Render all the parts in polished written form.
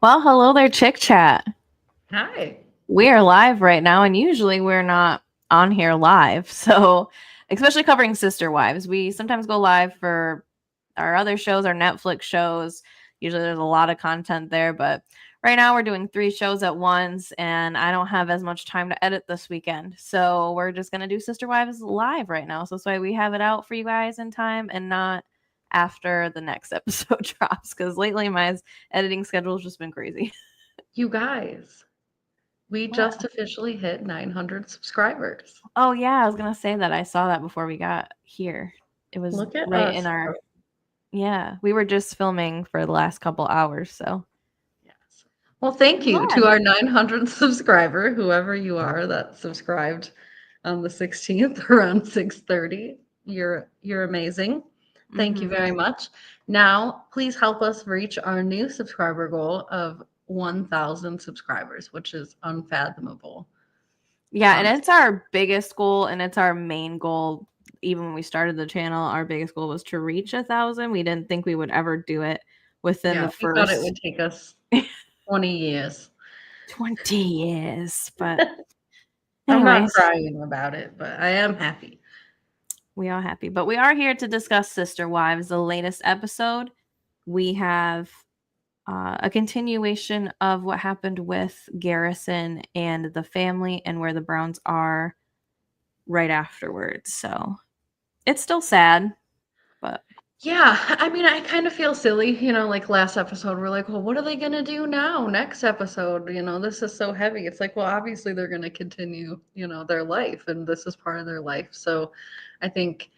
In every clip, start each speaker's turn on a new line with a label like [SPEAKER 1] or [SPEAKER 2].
[SPEAKER 1] Well, hello there, Chick Chat.
[SPEAKER 2] Hi.
[SPEAKER 1] We are live right now, and usually we're not on here live. So, especially covering Sister Wives, we sometimes go live for our other shows, our Netflix shows. Usually there's a lot of content there, but right now we're doing 3 shows at once, and I don't have as much time to edit this weekend. So, we're just going to do Sister Wives live right now. So, that's why we have it out for you guys in time and not after the next episode drops, because lately my editing schedule has just been crazy.
[SPEAKER 2] You guys, we
[SPEAKER 1] What?
[SPEAKER 2] just officially hit 900 subscribers.
[SPEAKER 1] Oh yeah, I was gonna say that. I saw that before we got here. It was
[SPEAKER 2] Look at
[SPEAKER 1] right in
[SPEAKER 2] us.
[SPEAKER 1] our yeah. We were just filming for the last couple hours, so
[SPEAKER 2] Yes. Well, thank you to
[SPEAKER 1] fun.
[SPEAKER 2] our 900th subscriber, whoever you are that subscribed on the 16th around 6:30. You're amazing. Thank you
[SPEAKER 1] Hmm.
[SPEAKER 2] very much. Now, please help us reach our new subscriber goal of 1,000 subscribers, which is unfathomable.
[SPEAKER 1] Yeah, and
[SPEAKER 2] Honestly.
[SPEAKER 1] it's our biggest goal, and it's our main goal. Even when we started the channel, our biggest goal was to reach 1,000. We didn't think we would ever do it within
[SPEAKER 2] Yeah,
[SPEAKER 1] the
[SPEAKER 2] we thought it
[SPEAKER 1] first
[SPEAKER 2] would take us 20 years.
[SPEAKER 1] 20 years. But
[SPEAKER 2] I'm not
[SPEAKER 1] anyways,
[SPEAKER 2] crying about it, but I am happy.
[SPEAKER 1] we are happy. But we are here to discuss Sister Wives, the latest episode. We have a continuation of what happened with Garrison and the family and where the Browns are right afterwards. So it's still sad, but
[SPEAKER 2] Yeah, I mean, I kind of feel silly, like last episode, we're like, well, what are they going to do now? Next episode, this is so heavy. It's like, well, obviously they're going to continue, their life, and this is part of their life. So I think,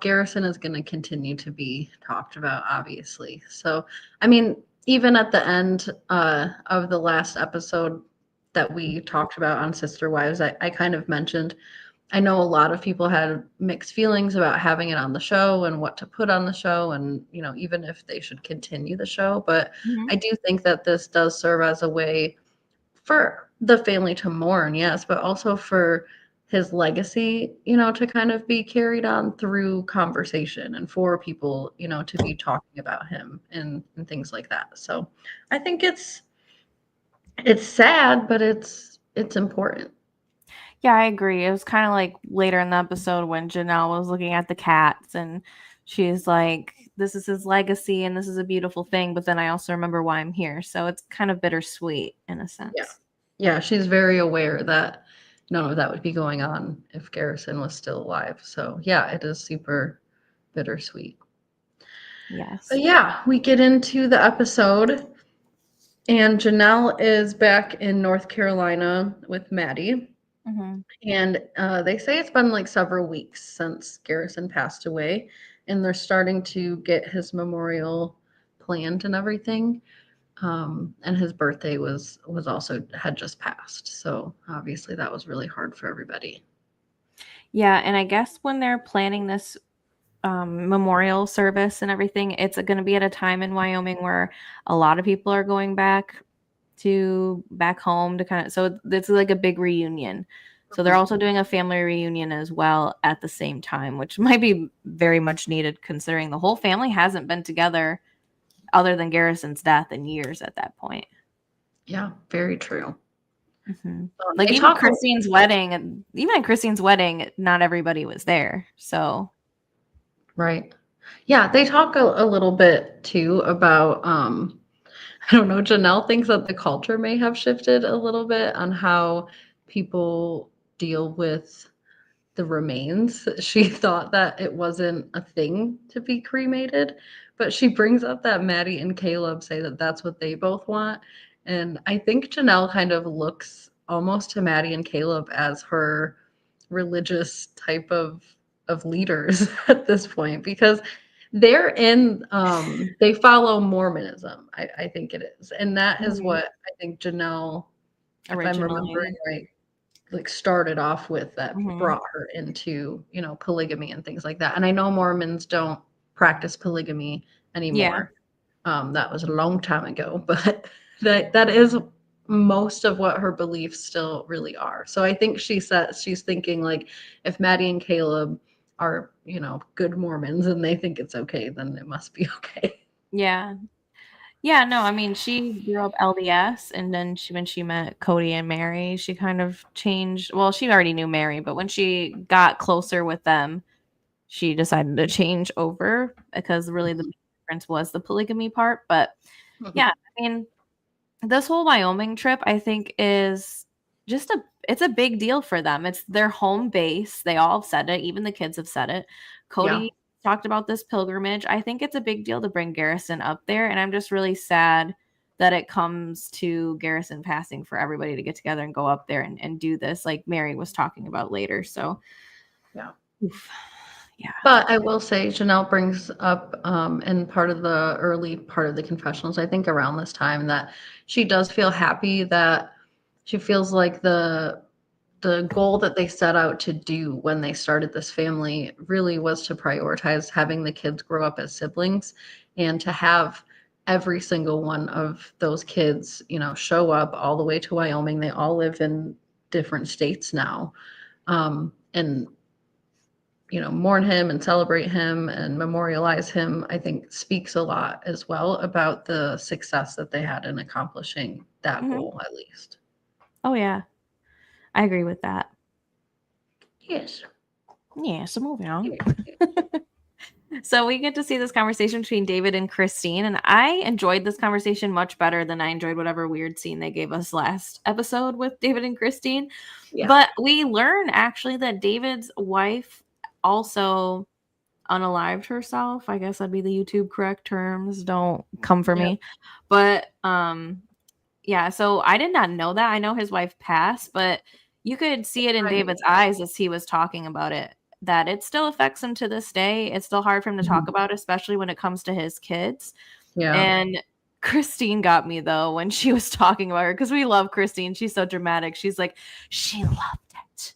[SPEAKER 2] Garrison is going to continue to be talked about, obviously. So, I mean, even at the end of the last episode that we talked about on Sister Wives, I kind of mentioned I know a lot of people had mixed feelings about having it on the show and what to put on the show and, even if they should continue the show. But
[SPEAKER 1] mhm.
[SPEAKER 2] I do think that this does serve as a way for the family to mourn, yes, but also for his legacy, to kind of be carried on through conversation and for people, to be talking about him and things like that. So I think it's sad, but it's important.
[SPEAKER 1] Yeah, I agree. It was kind of like later in the episode when Janelle was looking at the cats and she's like, this is his legacy and this is a beautiful thing. But then I also remember why I'm here. So it's kind of bittersweet in a
[SPEAKER 2] Yeah.
[SPEAKER 1] sense.
[SPEAKER 2] Yeah, she's very aware that none of that would be going on if Garrison was still alive. So, yeah, it is super bittersweet. But
[SPEAKER 1] Yes.
[SPEAKER 2] yeah, we get into the episode, and Janelle is back in North Carolina with Maddie.
[SPEAKER 1] Hmm.
[SPEAKER 2] And they say it's been like several weeks since Garrison passed away, and they're starting to get his memorial planned and everything. And his birthday was also had just passed, so obviously that was really hard for everybody.
[SPEAKER 1] Yeah. And I guess when they're planning this memorial service and everything, it's going to be at a time in Wyoming where a lot of people are going back home to kind of, so it's like a big reunion. So they're
[SPEAKER 2] Mhm.
[SPEAKER 1] also doing a family reunion as well at the same time, which might be very much needed considering the whole family hasn't been together other than Garrison's death in years at that point.
[SPEAKER 2] Yeah, very true.
[SPEAKER 1] Hmm. Like
[SPEAKER 2] They talk
[SPEAKER 1] even at Christine's wedding, not everybody was there. So
[SPEAKER 2] right. Yeah, they talk a little bit too about I don't know, Janelle thinks that the culture may have shifted a little bit on how people deal with the remains. She thought that it wasn't a thing to be cremated, but she brings up that Maddie and Caleb say that that's what they both want. And I think Janelle kind of looks almost to Maddie and Caleb as her religious type of leaders at this point because they follow Mormonism, I think it is. And that is
[SPEAKER 1] mhm,
[SPEAKER 2] what I think Janelle, if I'm remembering
[SPEAKER 1] originally.
[SPEAKER 2] right, like started off with that
[SPEAKER 1] Hmm.
[SPEAKER 2] brought her into, polygamy and things like that. And I know Mormons don't practice polygamy
[SPEAKER 1] Yeah.
[SPEAKER 2] anymore. That was a long time ago, but that is most of what her beliefs still really are. So I think she says she's thinking like if Maddie and Caleb are, good Mormons and they think it's okay, then it must be okay.
[SPEAKER 1] Yeah. Yeah, no, I mean, she grew up LDS, and then when she met Kody and Mary, she kind of changed. Well, she already knew Mary, but when she got closer with them, she decided to change over because really the
[SPEAKER 2] Mhm.
[SPEAKER 1] difference was the polygamy part. But yeah,
[SPEAKER 2] Mhm.
[SPEAKER 1] I mean, this whole Wyoming trip, I think, is just it's a big deal for them. It's their home base. They all have said it, even the kids have said it.
[SPEAKER 2] Yeah.
[SPEAKER 1] Cody talked about this pilgrimage. I think it's a big deal to bring Garrison up there, and I'm just really sad that it comes to Garrison passing for everybody to get together and go up there and do this, like Mary was talking about later. So,
[SPEAKER 2] Yeah.
[SPEAKER 1] oof, yeah.
[SPEAKER 2] But I will say, Janelle brings up in part of the early part of the confessionals, I think around this time, that she does feel happy that she feels like the goal that they set out to do when they started this family really was to prioritize having the kids grow up as siblings and to have every single one of those kids, show up all the way to Wyoming. They all live in different states now. And mourn him and celebrate him and memorialize him, I think speaks a lot as well about the success that they had in accomplishing that
[SPEAKER 1] Mhm.
[SPEAKER 2] goal, at least.
[SPEAKER 1] Oh yeah, I agree with that.
[SPEAKER 2] Yes.
[SPEAKER 1] Yeah. So moving on.
[SPEAKER 2] Yes.
[SPEAKER 1] So we get to see this conversation between David and Christine, and I enjoyed this conversation much better than I enjoyed whatever weird scene they gave us last episode with David and Christine.
[SPEAKER 2] Yeah.
[SPEAKER 1] But we learn actually that David's wife also unalived herself. I guess that'd be the YouTube correct terms. Don't come for
[SPEAKER 2] Yep.
[SPEAKER 1] me. But yeah, so I did not know that. I know his wife passed, but you could see it in
[SPEAKER 2] I knew
[SPEAKER 1] David's eyes as he was talking about it, that it still affects him to this day. It's still hard for him to
[SPEAKER 2] that.
[SPEAKER 1] talk about, especially when it comes to his kids.
[SPEAKER 2] Yeah.
[SPEAKER 1] And Christine got me though when she was talking about her because we love Christine. She's so dramatic. She's like, she loved it.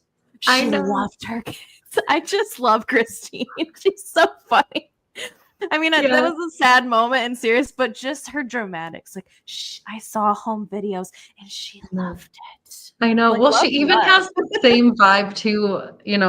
[SPEAKER 2] I
[SPEAKER 1] She
[SPEAKER 2] know.
[SPEAKER 1] loved her kids. I just love Christine. She's so funny. I mean, that
[SPEAKER 2] Yeah.
[SPEAKER 1] was a sad moment and serious, but just her dramatics. Like, I saw home videos and she
[SPEAKER 2] No.
[SPEAKER 1] loved it.
[SPEAKER 2] I know.
[SPEAKER 1] Like,
[SPEAKER 2] Well, she
[SPEAKER 1] love
[SPEAKER 2] even has
[SPEAKER 1] us.
[SPEAKER 2] the same vibe too,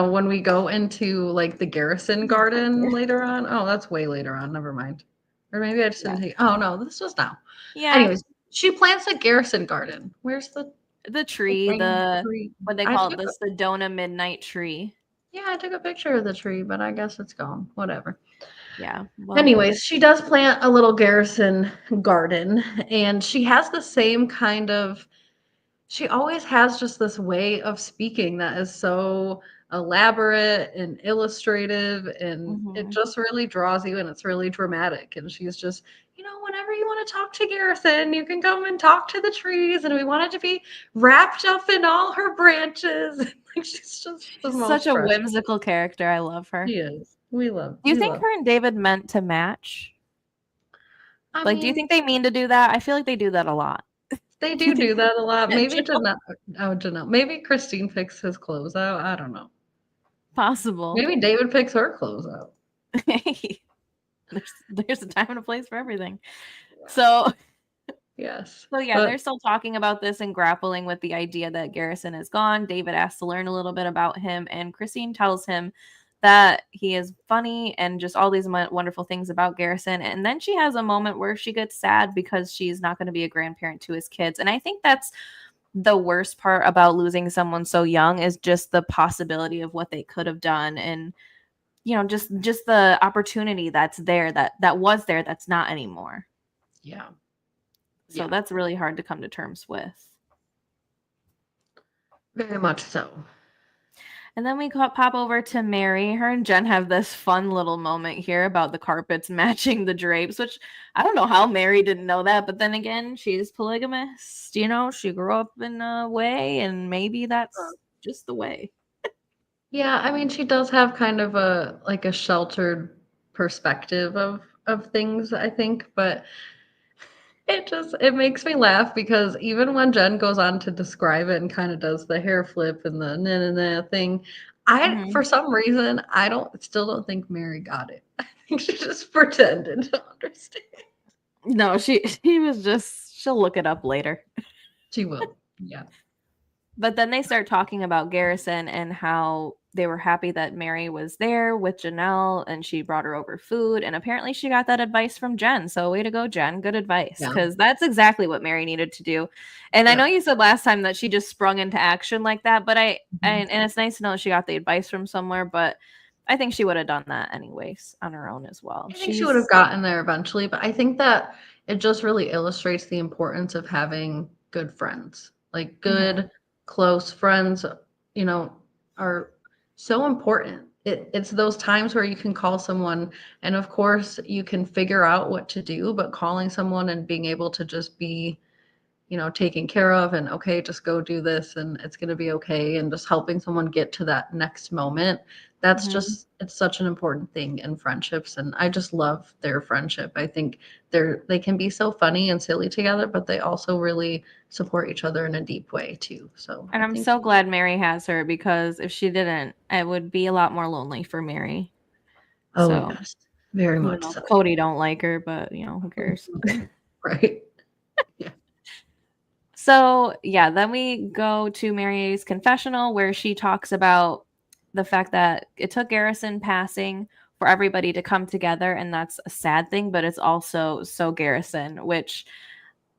[SPEAKER 2] when we go into like the Garrison garden later on. Oh, that's way later on. Never mind. Or maybe I just
[SPEAKER 1] Yeah.
[SPEAKER 2] didn't take. Oh no, this was now.
[SPEAKER 1] Yeah.
[SPEAKER 2] Anyways, she plants a Garrison garden. Where's
[SPEAKER 1] The
[SPEAKER 2] the
[SPEAKER 1] tree,
[SPEAKER 2] dang tree?
[SPEAKER 1] what they
[SPEAKER 2] I
[SPEAKER 1] call it,
[SPEAKER 2] took
[SPEAKER 1] the
[SPEAKER 2] a
[SPEAKER 1] Sedona Midnight Tree.
[SPEAKER 2] Yeah, I took a picture of the tree, but I guess it's gone. Whatever.
[SPEAKER 1] Yeah. Well,
[SPEAKER 2] Anyways, she does plant a little Garrison garden, and she has the same kind of she always has just this way of speaking that is so elaborate and illustrative, and it
[SPEAKER 1] mhm.
[SPEAKER 2] just really draws you, and it's really dramatic. And she's just, whenever you want to talk to Garrison, you can come and talk to the trees, and we want it to be wrapped up in all her branches. Like she's just the
[SPEAKER 1] She's such
[SPEAKER 2] most
[SPEAKER 1] a
[SPEAKER 2] precious.
[SPEAKER 1] whimsical character. I love her.
[SPEAKER 2] She is. We love,
[SPEAKER 1] Do you
[SPEAKER 2] we
[SPEAKER 1] think
[SPEAKER 2] love.
[SPEAKER 1] her and David meant to match?
[SPEAKER 2] I
[SPEAKER 1] Like, do you
[SPEAKER 2] mean,
[SPEAKER 1] think they mean to do that? I feel like they do that a lot.
[SPEAKER 2] they
[SPEAKER 1] Do you
[SPEAKER 2] do
[SPEAKER 1] think
[SPEAKER 2] do that a lot.
[SPEAKER 1] they
[SPEAKER 2] Maybe
[SPEAKER 1] intentional?
[SPEAKER 2] Janelle, oh, Janelle. Maybe Christine picks his clothes out. I don't know.
[SPEAKER 1] Possible.
[SPEAKER 2] Maybe David picks her clothes out.
[SPEAKER 1] Hey, there's a time and a place for everything. So
[SPEAKER 2] Yes.
[SPEAKER 1] So yeah, they're
[SPEAKER 2] But
[SPEAKER 1] still talking about this and grappling with the idea that Garrison is gone. David asks to learn a little bit about him, and Christine tells him that he is funny and just all these wonderful things about Garrison. And then she has a moment where she gets sad because she's not going to be a grandparent to his kids. And I think that's the worst part about losing someone so young is just the possibility of what they could have done, and just the opportunity that's there that was there that's not anymore.
[SPEAKER 2] yeah.
[SPEAKER 1] So
[SPEAKER 2] Yeah.
[SPEAKER 1] that's really hard to come to terms with.
[SPEAKER 2] Very much so.
[SPEAKER 1] And then we pop over to Mary. Her and Jen have this fun little moment here about the carpets matching the drapes, which I don't know how Mary didn't know that. But then again, she's polygamist. She grew up in a way, and maybe
[SPEAKER 2] Uh,
[SPEAKER 1] that's just the way.
[SPEAKER 2] Yeah, I mean, she does have kind of a sheltered perspective of things, I think, but it makes me laugh because even when Jen goes on to describe it and kind of does the hair flip and the na na na thing, for
[SPEAKER 1] Mhm.
[SPEAKER 2] some reason, I don't think Mary got it. I think she just pretended to understand.
[SPEAKER 1] No, she was just, she'll look it up later.
[SPEAKER 2] She will. Yeah.
[SPEAKER 1] But then they start talking about Garrison and how they were happy that Mary was there with Jenelle and she brought her over food. And apparently she got that advice from Jen. So way to go, Jen. Good advice.
[SPEAKER 2] Yeah.
[SPEAKER 1] Because that's exactly what Mary needed to do. And I know you said last time that she just sprung into action like that, but and it's nice to know she got the advice from somewhere, but I think she would have done that anyways on her own as well.
[SPEAKER 2] I think she would have gotten there eventually, but I think that it just really illustrates the importance of having good friends. Like good, close friends, you know, are so important. It's those times where you can call someone and of course you can figure out what to do, but calling someone and being able to just be, taken care of and okay, just go do this and it's going to be okay. And just helping someone get to that next moment. That's just, it's such an important thing in friendships. And I just love their friendship. I think they can be so funny and silly together, but they also really support each other in a deep way too. So,
[SPEAKER 1] And I'm so glad Mary has her because if she didn't, it would be a lot more lonely for Mary.
[SPEAKER 2] Oh,
[SPEAKER 1] So,
[SPEAKER 2] yes, very much so.
[SPEAKER 1] Kody don't like her, but who cares?
[SPEAKER 2] Right. Yeah.
[SPEAKER 1] So, yeah, then we go to Mary's confessional where she talks about the fact that it took Garrison passing for everybody to come together, and that's a sad thing, but it's also so Garrison, which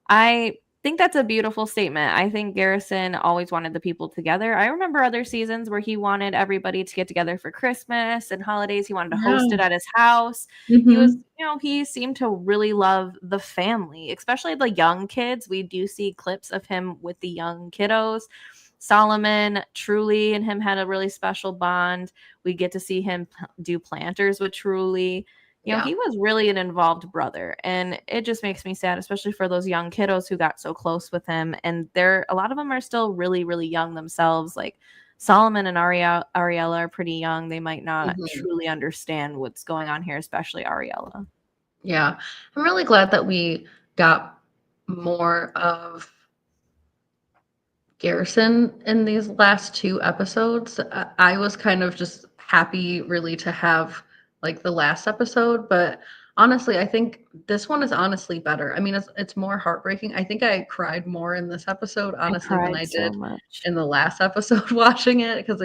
[SPEAKER 1] I think that's a beautiful statement. I think Garrison always wanted the people together. I remember other seasons where he wanted everybody to get together for Christmas and holidays. He wanted to host it at his house. He was, he seemed to really love the family, especially the young kids. We do see clips of him with the young kiddos. Solomon, Truly, and him had a really special bond. We get to see him do planters with Truly. He was really an involved brother, and it just makes me sad, especially for those young kiddos who got so close with him. And a lot of them are still really, really young themselves. Like Solomon and Ariella are pretty young. They might not truly understand what's going on here, especially Ariella.
[SPEAKER 2] Yeah. I'm really glad that we got more of Garrison in these last 2 episodes. I was kind of just happy really to have like the last episode, but honestly, I think this one is honestly better. I mean, it's more heartbreaking. I think I cried more in this episode, honestly, than I
[SPEAKER 1] So
[SPEAKER 2] did
[SPEAKER 1] much.
[SPEAKER 2] in the last episode watching it because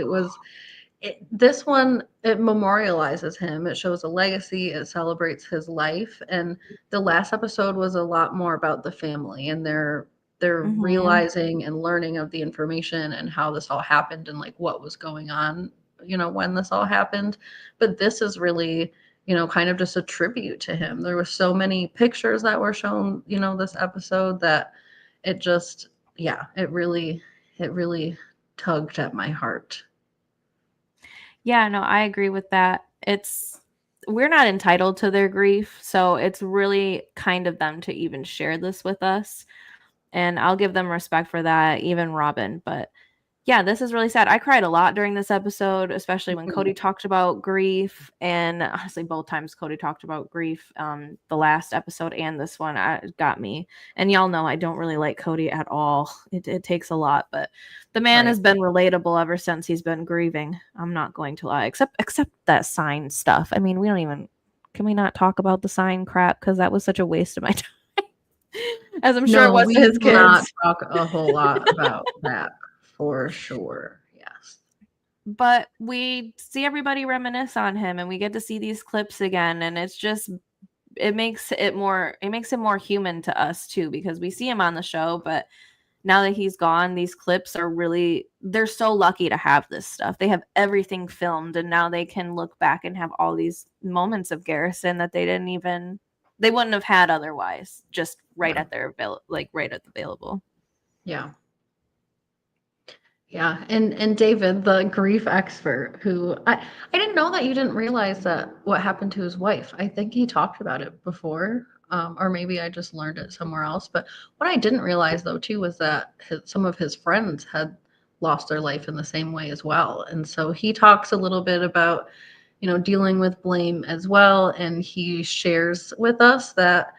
[SPEAKER 2] this one, it memorializes him. It shows a legacy. It celebrates his life. And the last episode was a lot more about the family and they're realizing and learning of the information and how this all happened and like what was going on, when this all happened. But this is really, kind of just a tribute to him. There were so many pictures that were shown, this episode that it just, yeah, it really tugged at my heart.
[SPEAKER 1] Yeah, no, I agree with that. We're not entitled to their grief, so it's really kind of them to even share this with us. And I'll give them respect for that, even Robin. But yeah, this is really sad. I cried a lot during this episode, especially when Kody talked about grief. And honestly, both times Kody talked about grief, the last episode and this one, it got me. And y'all know I don't really like Kody at all. It takes a lot, but the man has been relatable ever since he's been grieving. I'm not going to lie, except that sign stuff. I mean, can we not talk about the sign crap? Because that was such a waste of my time. As I'm sure it was to his kids.
[SPEAKER 2] Not talk a whole lot about that for sure. Yes.
[SPEAKER 1] But we see everybody reminisce on him and we get to see these clips again, and it makes him more human to us too, because we see him on the show, but now that he's gone, these clips they're so lucky to have this stuff. They have everything filmed, and now they can look back and have all these moments of Garrison that they wouldn't have had otherwise, just right at available.
[SPEAKER 2] Yeah. Yeah, and David, the grief expert, who I didn't know that you didn't realize that what happened to his wife. I think he talked about it before, or maybe I just learned it somewhere else. But what I didn't realize though too was that some of his friends had lost their life in the same way as well. And so he talks a little bit about, dealing with blame as well, and he shares with us that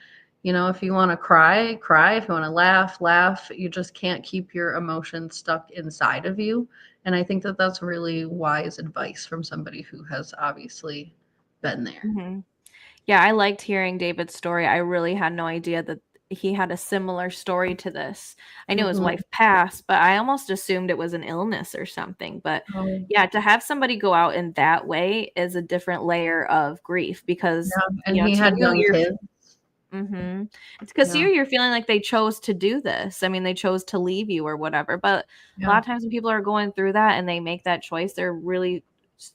[SPEAKER 2] if you want to cry, cry. If you want to laugh, laugh. You just can't keep your emotions stuck inside of you. And I think that that's really wise advice from somebody who has obviously been there.
[SPEAKER 1] Yeah, I liked hearing David's story. I really had no idea that he had a similar story to this. I knew his
[SPEAKER 2] Mhm.
[SPEAKER 1] wife passed, but I almost assumed it was an illness or something. But
[SPEAKER 2] Oh,
[SPEAKER 1] yeah, to have somebody go out in that way is a different layer of grief because,
[SPEAKER 2] yeah, and he
[SPEAKER 1] to
[SPEAKER 2] had
[SPEAKER 1] you,
[SPEAKER 2] young kids.
[SPEAKER 1] it's because to
[SPEAKER 2] Yeah,
[SPEAKER 1] you're feeling like they chose to do this. I mean, they chose to leave you or whatever. But a
[SPEAKER 2] yeah,
[SPEAKER 1] lot of times when people are going through that and they make that choice, they're really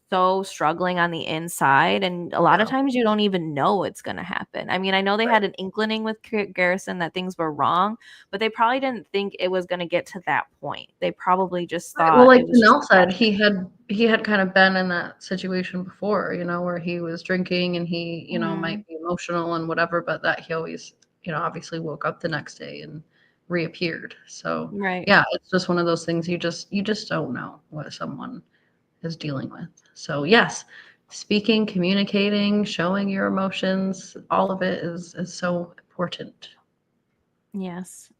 [SPEAKER 1] so struggling on the inside. And a lot of
[SPEAKER 2] yeah.
[SPEAKER 1] times you don't even know it's going to happen. I mean, I know they had an inkling with Garrison that things were wrong, but they probably didn't think it was going to get to that point. They probably just
[SPEAKER 2] Right, well,
[SPEAKER 1] thought
[SPEAKER 2] like
[SPEAKER 1] it was just
[SPEAKER 2] Janelle said,
[SPEAKER 1] depression.
[SPEAKER 2] he had kind of been in that situation before, where he was drinking and he,
[SPEAKER 1] Mhm.
[SPEAKER 2] might be emotional and whatever, but that he always, obviously woke up the next day and reappeared. So,
[SPEAKER 1] Right.
[SPEAKER 2] yeah, it's just one of those things you just don't know what someone is dealing with. So, yes, speaking, communicating, showing your emotions, all of it is so important.
[SPEAKER 1] Yes.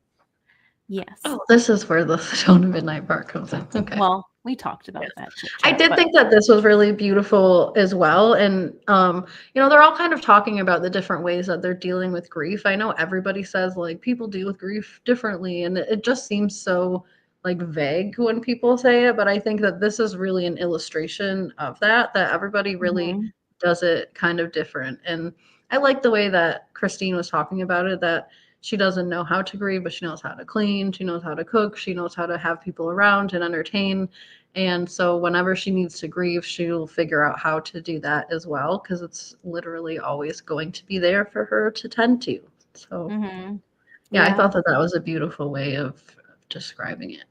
[SPEAKER 1] Yes.
[SPEAKER 2] Oh, this is where the tone of midnight part comes in. Okay.
[SPEAKER 1] Well, we talked
[SPEAKER 2] Yes.
[SPEAKER 1] about that chit
[SPEAKER 2] I
[SPEAKER 1] chat,
[SPEAKER 2] did
[SPEAKER 1] but
[SPEAKER 2] think that this was really beautiful as well, and, they're all kind of talking about the different ways that they're dealing with grief. I know everybody says, like, people deal with grief differently, and it just seems so, like, vague when people say it, but I think that this is really an illustration of that everybody really
[SPEAKER 1] mhm.
[SPEAKER 2] does it kind of different, and I like the way that Christine was talking about it, that she doesn't know how to grieve, but she knows how to clean, she knows how to cook, she knows how to have people around and entertain, and so whenever she needs to grieve, she'll figure out how to do that as well because it's literally always going to be there for her to tend to. So,
[SPEAKER 1] Mhm.
[SPEAKER 2] yeah, I
[SPEAKER 1] Yeah,
[SPEAKER 2] thought that that was a beautiful way of describing it.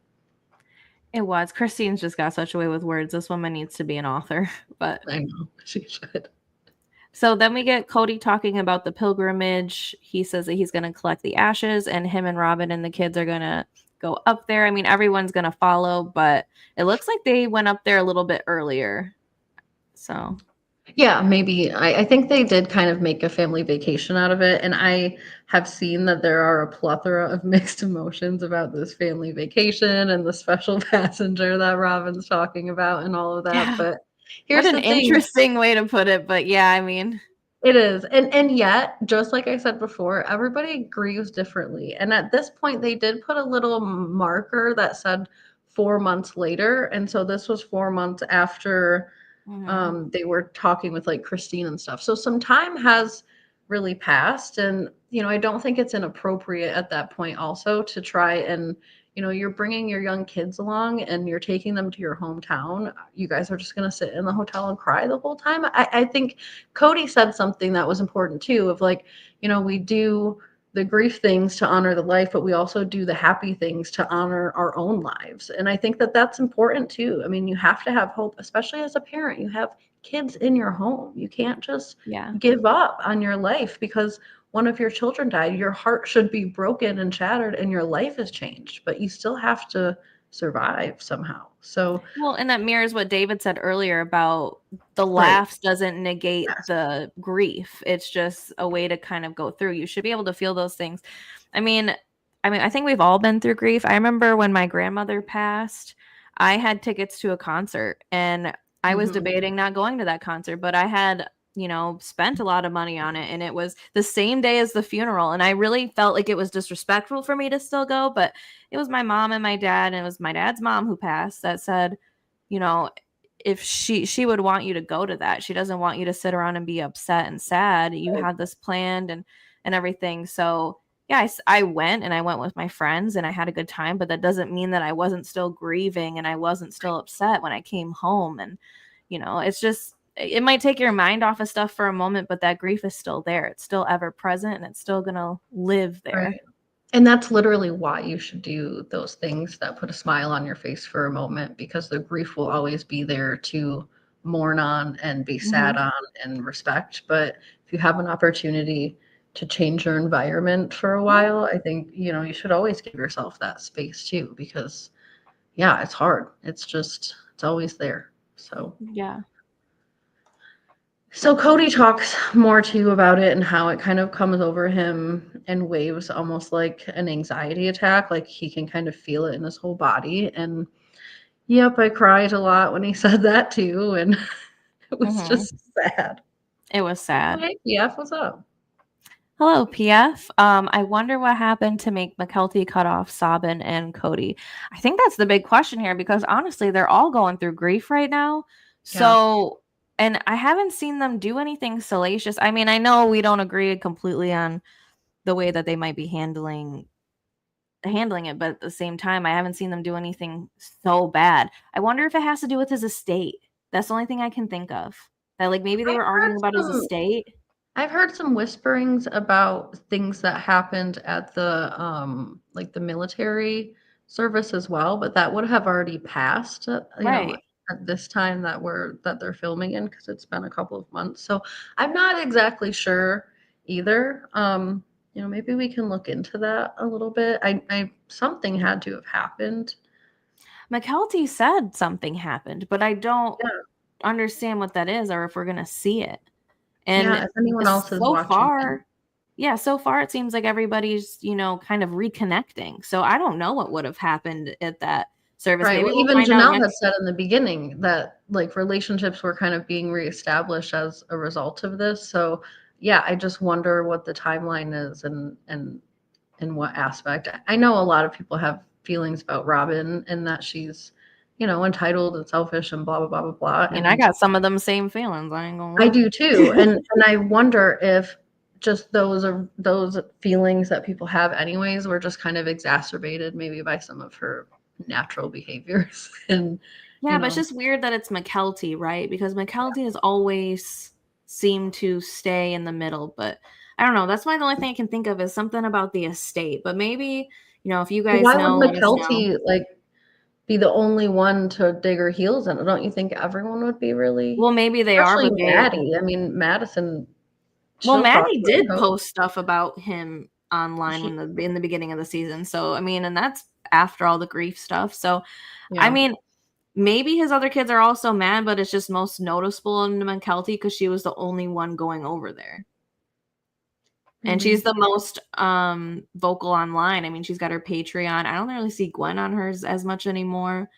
[SPEAKER 1] it was. Christine's just got such a way with words. This woman needs to be an author. But
[SPEAKER 2] I know she should.
[SPEAKER 1] so then we get Kody talking about the pilgrimage. He says that he's going to collect the ashes, and him and Robin and the kids are going to go up there. I mean, everyone's going to follow, but it looks like they went up there a little bit earlier. So,
[SPEAKER 2] Yeah, maybe. I think they did kind of make a family vacation out of it. And I have seen that there are a plethora of mixed emotions about this family vacation and the special passenger that Robin's talking about and all of that.
[SPEAKER 1] yeah,
[SPEAKER 2] But
[SPEAKER 1] what
[SPEAKER 2] here's
[SPEAKER 1] an
[SPEAKER 2] the thing.
[SPEAKER 1] interesting way to put it. But yeah, I mean,
[SPEAKER 2] It is, and yet, just like I said before, everybody grieves differently, and at this point, they did put a little marker that said 4 months later, and so this was 4 months after,
[SPEAKER 1] mhm.
[SPEAKER 2] they were talking with, like, Christine and stuff, so some time has really passed, and, I don't think it's inappropriate at that point also to try and you're bringing your young kids along and you're taking them to your hometown. You guys are just gonna sit in the hotel and cry the whole time? I think Kody said something that was important too of like, we do the grief things to honor the life, but we also do the happy things to honor our own lives. And I think that that's important too. I mean, you have to have hope, especially as a parent. You have kids in your home. You can't just
[SPEAKER 1] Yeah.
[SPEAKER 2] give up on your life because one of your children died. Your heart should be broken and shattered and your life has changed, but you still have to survive somehow. So,
[SPEAKER 1] Well, and that mirrors what David said earlier about the
[SPEAKER 2] right.
[SPEAKER 1] laughs doesn't negate
[SPEAKER 2] Yes.
[SPEAKER 1] the grief. It's just a way to kind of go through. You should be able to feel those things. I mean, I think we've all been through grief. I remember when my grandmother passed, I had tickets to a concert and I was
[SPEAKER 2] Mhm.
[SPEAKER 1] debating not going to that concert, but I had, spent a lot of money on it and it was the same day as the funeral and I really felt like it was disrespectful for me to still go, but it was my mom and my dad and it was my dad's mom who passed that said, you know, if she would want you to go to that. She doesn't want you to sit around and be upset and sad. You
[SPEAKER 2] Right.
[SPEAKER 1] had this planned and everything. So, yeah, I went and I went with my friends and I had a good time, but that doesn't mean that I wasn't still grieving and I wasn't still upset when I came home and it's just it might take your mind off of stuff for a moment, but that grief is still there. It's still ever present and it's still going to live
[SPEAKER 2] Right.
[SPEAKER 1] there.
[SPEAKER 2] And that's literally why you should do those things that put a smile on your face for a moment because the grief will always be there to mourn on and be sad
[SPEAKER 1] Mhm.
[SPEAKER 2] on and respect. But if you have an opportunity to change your environment for a
[SPEAKER 1] Yeah.
[SPEAKER 2] while, I think, you should always give yourself that space too because, yeah, it's hard. It's always there. So.
[SPEAKER 1] Yeah.
[SPEAKER 2] So Cody talks more too about it and how it kind of comes over him in waves, almost like an anxiety attack. Like he can kind of feel it in his whole body. And yep, I cried a lot when he said that too. And it was
[SPEAKER 1] Mhm.
[SPEAKER 2] just sad.
[SPEAKER 1] It was sad.
[SPEAKER 2] Hey, PF, what's up?
[SPEAKER 1] Hello, PF. I wonder what happened to make McKelty cut off Sabin and Kody. I think that's the big question here because honestly, they're all going through grief right now.
[SPEAKER 2] Yeah.
[SPEAKER 1] So, and I haven't seen them do anything salacious. I mean, I know we don't agree completely on the way that they might be handling it, but at the same time, I haven't seen them do anything so bad. I wonder if it has to do with his estate. That's the only thing I can think of. That like maybe they
[SPEAKER 2] I've
[SPEAKER 1] were
[SPEAKER 2] heard
[SPEAKER 1] arguing about his
[SPEAKER 2] some
[SPEAKER 1] estate.
[SPEAKER 2] I've heard some whisperings about things that happened at the like the military service as well, but that would have already passed,
[SPEAKER 1] Right.
[SPEAKER 2] at this time that they're filming in because it's been a couple of months. So I'm not exactly sure either. Maybe we can look into that a little bit. I something had to have happened.
[SPEAKER 1] McKelty said something happened, but I don't
[SPEAKER 2] Yeah,
[SPEAKER 1] understand what that is or if we're gonna see it.
[SPEAKER 2] yeah.
[SPEAKER 1] And
[SPEAKER 2] If anyone else is
[SPEAKER 1] so
[SPEAKER 2] watching it.
[SPEAKER 1] far, yeah, so far it seems like everybody's, kind of reconnecting. So I don't know what would have happened at that service.
[SPEAKER 2] Right.
[SPEAKER 1] Maybe
[SPEAKER 2] Well,
[SPEAKER 1] we'll
[SPEAKER 2] even
[SPEAKER 1] find out
[SPEAKER 2] Janelle had
[SPEAKER 1] next.
[SPEAKER 2] said in the beginning that like relationships were kind of being reestablished as a result of this. So yeah, I just wonder what the timeline is and in what aspect. I know a lot of people have feelings about Robin and that she's, entitled and selfish and blah blah blah blah blah.
[SPEAKER 1] I mean, I
[SPEAKER 2] And
[SPEAKER 1] got some of them same feelings. I ain't gonna
[SPEAKER 2] I
[SPEAKER 1] lie.
[SPEAKER 2] do too. And I wonder if just those feelings that people have anyways were just kind of exacerbated maybe by some of her natural behaviors and
[SPEAKER 1] Yeah, but it's just weird that it's McKelty, right? Because McKelty has always seemed to stay in the middle, but I don't know. That's why the only thing I can think of is something about the estate. But maybe, if you guys
[SPEAKER 2] why would
[SPEAKER 1] know, let us know.
[SPEAKER 2] McKelty like be the only one to dig her heels in? Don't you think everyone would be really,
[SPEAKER 1] Well, maybe they are,
[SPEAKER 2] especially
[SPEAKER 1] but
[SPEAKER 2] Maddie? I mean, Madison,
[SPEAKER 1] well,
[SPEAKER 2] she'll talk
[SPEAKER 1] Maddie
[SPEAKER 2] to her
[SPEAKER 1] did
[SPEAKER 2] too.
[SPEAKER 1] post stuff about him online
[SPEAKER 2] She,
[SPEAKER 1] in the beginning of the season. So, I mean, and that's after all the grief stuff. So, I
[SPEAKER 2] yeah.
[SPEAKER 1] mean, maybe his other kids are also mad, but it's just most noticeable in McKelty because she was the only one going over there. And she's
[SPEAKER 2] Maybe.
[SPEAKER 1] the most vocal online. I mean, she's got her Patreon. I don't really see Gwen on hers as much anymore.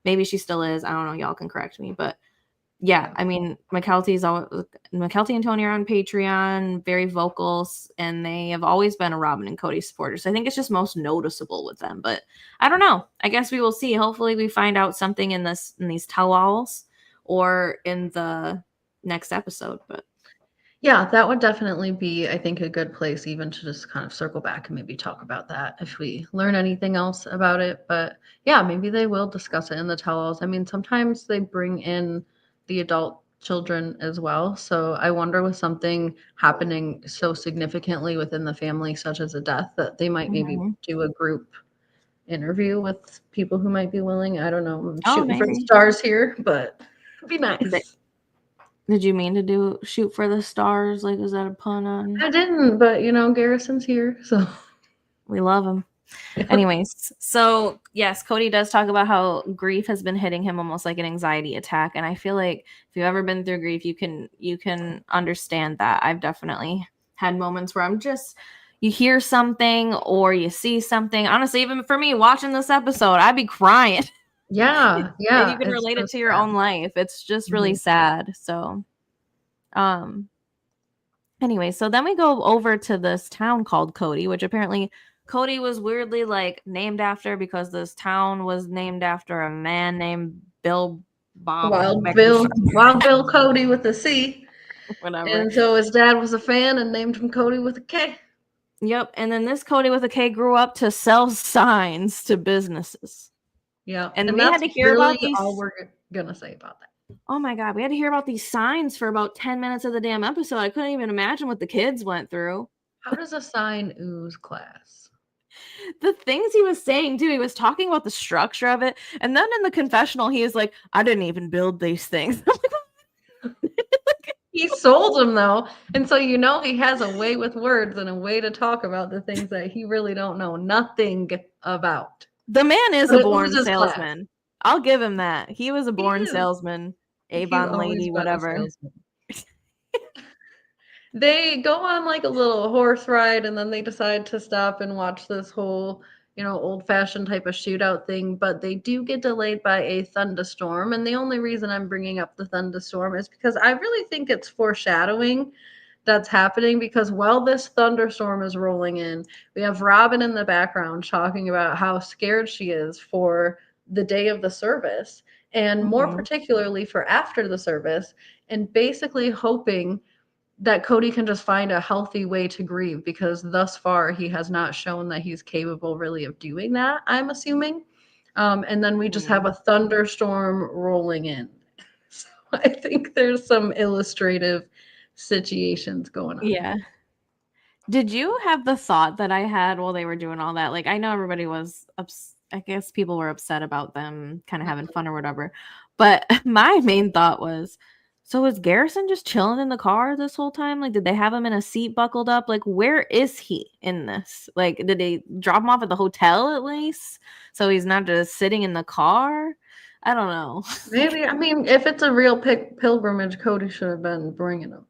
[SPEAKER 1] Maybe she still is. I don't know. Y'all can correct me, but yeah,
[SPEAKER 2] Yeah.
[SPEAKER 1] I mean, McKelty and Tony are on Patreon, very vocal, and they have always been a Robin and Kody supporter. So I think it's just most noticeable with them. But I don't know. I guess we will see. Hopefully, we find out something in these tell-alls or in the next episode. But
[SPEAKER 2] Yeah, that would definitely be, I think, a good place even to just kind of circle back and maybe talk about that if we learn anything else about it. But yeah, maybe they will discuss it in the tell-alls. I mean, sometimes they bring in the adult children as well. So I wonder with something happening so significantly within the family, such as a death, that they might maybe
[SPEAKER 1] Mhm.
[SPEAKER 2] do a group interview with people who might be willing. I don't know. I'm
[SPEAKER 1] Oh,
[SPEAKER 2] shooting for the
[SPEAKER 1] maybe.
[SPEAKER 2] stars here, but it'd be
[SPEAKER 1] But
[SPEAKER 2] nice.
[SPEAKER 1] did you mean to do shoot for the stars? Like, is that a pun on?
[SPEAKER 2] I didn't, but Garrison's here, so
[SPEAKER 1] We love him.
[SPEAKER 2] yeah.
[SPEAKER 1] Anyways, so yes, Kody does talk about how grief has been hitting him almost like an anxiety attack, and I feel like if you've ever been through grief, you can understand that. I've definitely had moments where you hear something or you see something. Honestly, even for me watching this episode, I'd be crying.
[SPEAKER 2] Yeah,
[SPEAKER 1] And you
[SPEAKER 2] yeah,
[SPEAKER 1] can
[SPEAKER 2] it's
[SPEAKER 1] relate
[SPEAKER 2] so
[SPEAKER 1] it to your
[SPEAKER 2] sad.
[SPEAKER 1] own life. It's just really
[SPEAKER 2] Mhm.
[SPEAKER 1] sad. So, um anyway, so then we go over to this town called Kody, which apparently Kody was weirdly like named after because this town was named after a man named Bill Bob
[SPEAKER 2] Wild Bill Cody with a C,
[SPEAKER 1] whatever.
[SPEAKER 2] and so his dad was a fan and named him Cody with a K.
[SPEAKER 1] Yep, and then this Kody with a K grew up to sell signs to businesses.
[SPEAKER 2] Yeah,
[SPEAKER 1] And
[SPEAKER 2] and
[SPEAKER 1] we had
[SPEAKER 2] that's
[SPEAKER 1] to hear
[SPEAKER 2] really
[SPEAKER 1] about
[SPEAKER 2] all
[SPEAKER 1] these.
[SPEAKER 2] we're gonna say about that.
[SPEAKER 1] Oh my god, we had to hear about these signs for about 10 minutes of the damn episode. I couldn't even imagine what the kids went through.
[SPEAKER 2] How does a sign ooze class?
[SPEAKER 1] The things he was saying too, he was talking about the structure of it, and then in the confessional he is like, I didn't even build these things. I'm like,
[SPEAKER 2] He sold them though, and so he has a way with words and a way to talk about the things that he really don't know nothing about.
[SPEAKER 1] the man is
[SPEAKER 2] But
[SPEAKER 1] a
[SPEAKER 2] it
[SPEAKER 1] born
[SPEAKER 2] oozes class.
[SPEAKER 1] salesman. I'll give him that. He was a
[SPEAKER 2] He
[SPEAKER 1] born
[SPEAKER 2] is.
[SPEAKER 1] salesman,
[SPEAKER 2] He's
[SPEAKER 1] Avon
[SPEAKER 2] always
[SPEAKER 1] lady,
[SPEAKER 2] been a
[SPEAKER 1] whatever.
[SPEAKER 2] salesman. They go on like a little horse ride and then they decide to stop and watch this whole, old-fashioned type of shootout thing, but they do get delayed by a thunderstorm. And the only reason I'm bringing up the thunderstorm is because I really think it's foreshadowing that's happening, because while this thunderstorm is rolling in, we have Robin in the background talking about how scared she is for the day of the service, and more
[SPEAKER 1] Mhm.
[SPEAKER 2] particularly for after the service, and basically hoping that Kody can just find a healthy way to grieve, because thus far he has not shown that he's capable really of doing that, I'm assuming. And then we just have
[SPEAKER 1] Mhm.
[SPEAKER 2] a thunderstorm rolling in. So I think there's some illustrative situations going on
[SPEAKER 1] Yeah.
[SPEAKER 2] here.
[SPEAKER 1] Did you have the thought that I had while they were doing all that? Like, I know everybody was I guess people were upset about them kind of having fun or whatever. But my main thought was, so is Garrison just chilling in the car this whole time? Like, did they have him in a seat buckled up? Like, where is he in this? Like, did they drop him off at the hotel at least? So he's not just sitting in the car? I don't know.
[SPEAKER 2] Maybe, I mean, if it's a real pilgrimage, Kody should have been bringing them.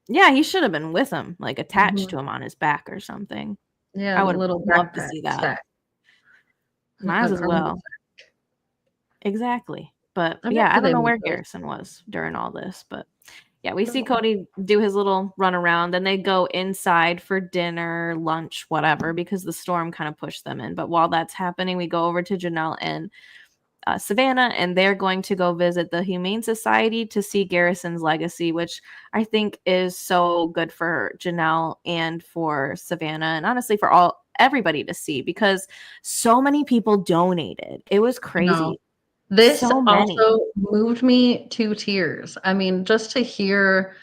[SPEAKER 1] Yeah, he should have been with him, like attached
[SPEAKER 2] Hmm.
[SPEAKER 1] to him on his back or something.
[SPEAKER 2] Yeah,
[SPEAKER 1] I
[SPEAKER 2] in a
[SPEAKER 1] would
[SPEAKER 2] little
[SPEAKER 1] love to
[SPEAKER 2] backpack
[SPEAKER 1] see that.
[SPEAKER 2] sack,
[SPEAKER 1] Might
[SPEAKER 2] an
[SPEAKER 1] as
[SPEAKER 2] army.
[SPEAKER 1] well. Exactly. But
[SPEAKER 2] I bet
[SPEAKER 1] yeah, I
[SPEAKER 2] you
[SPEAKER 1] don't
[SPEAKER 2] they
[SPEAKER 1] know
[SPEAKER 2] make
[SPEAKER 1] where
[SPEAKER 2] those.
[SPEAKER 1] Garrison was during all this, but yeah, we see Kody do his little run around. Then they go inside for dinner, lunch, whatever, because the storm kind of pushed them in. But while that's happening, we go over to Jenelle and Savannah, and they're going to go visit the Humane Society to see Garrison's legacy, which I think is so good for Jenelle and for Savannah, and honestly for everybody to see, because so many people donated. It was
[SPEAKER 2] No.
[SPEAKER 1] crazy.
[SPEAKER 2] This
[SPEAKER 1] So many.
[SPEAKER 2] also moved me to tears. I mean, just to hear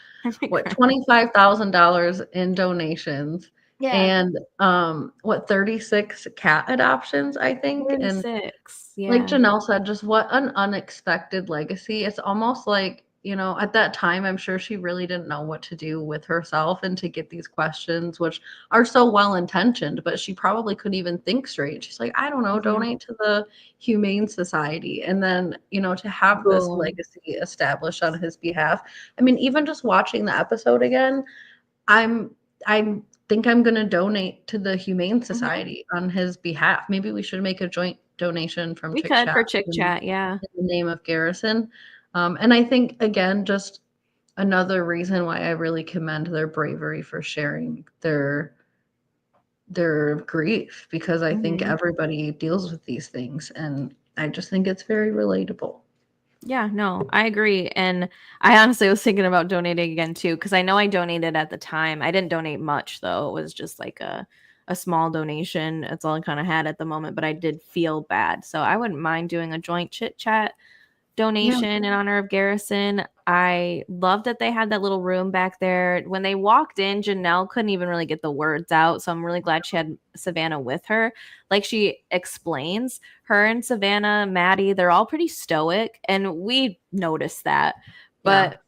[SPEAKER 2] what,
[SPEAKER 1] Right.
[SPEAKER 2] $25,000 in donations,
[SPEAKER 1] Yeah.
[SPEAKER 2] and what, 36 cat adoptions, I think. And
[SPEAKER 1] 36.
[SPEAKER 2] like
[SPEAKER 1] Yeah.
[SPEAKER 2] Janelle said, just what an unexpected legacy. It's almost like, at that time, I'm sure she really didn't know what to do with herself, and to get these questions, which are so well intentioned, but she probably couldn't even think straight. She's like, I don't know,
[SPEAKER 1] Mhm.
[SPEAKER 2] donate to the Humane Society. And then, to have this
[SPEAKER 1] Boom.
[SPEAKER 2] legacy established on his behalf. I mean, even just watching the episode again, I'm I think I'm gonna donate to the Humane
[SPEAKER 1] Mhm.
[SPEAKER 2] Society on his behalf. Maybe we should make a joint donation from
[SPEAKER 1] We
[SPEAKER 2] Chick
[SPEAKER 1] could
[SPEAKER 2] Chat
[SPEAKER 1] for Chick
[SPEAKER 2] in
[SPEAKER 1] Chat, yeah.
[SPEAKER 2] the name of Garrison. And I think, again, just another reason why I really commend their bravery for sharing their grief, because I think
[SPEAKER 1] Mhm.
[SPEAKER 2] everybody deals with these things, and I just think it's very relatable.
[SPEAKER 1] Yeah, no, I agree. And I honestly was thinking about donating again too, because I know I donated at the time. I didn't donate much though. It was just like a small donation. That's all I kind of had at the moment, but I did feel bad. So I wouldn't mind doing a joint chit chat
[SPEAKER 2] Yeah,
[SPEAKER 1] donation in honor of Garrison. I love that they had that little room back there. When they walked in, Janelle couldn't even really get the words out. So I'm really glad she had Savannah with her. Like she explains, her and Savannah, Maddie, they're all pretty stoic. And we noticed that.
[SPEAKER 2] yeah,
[SPEAKER 1] But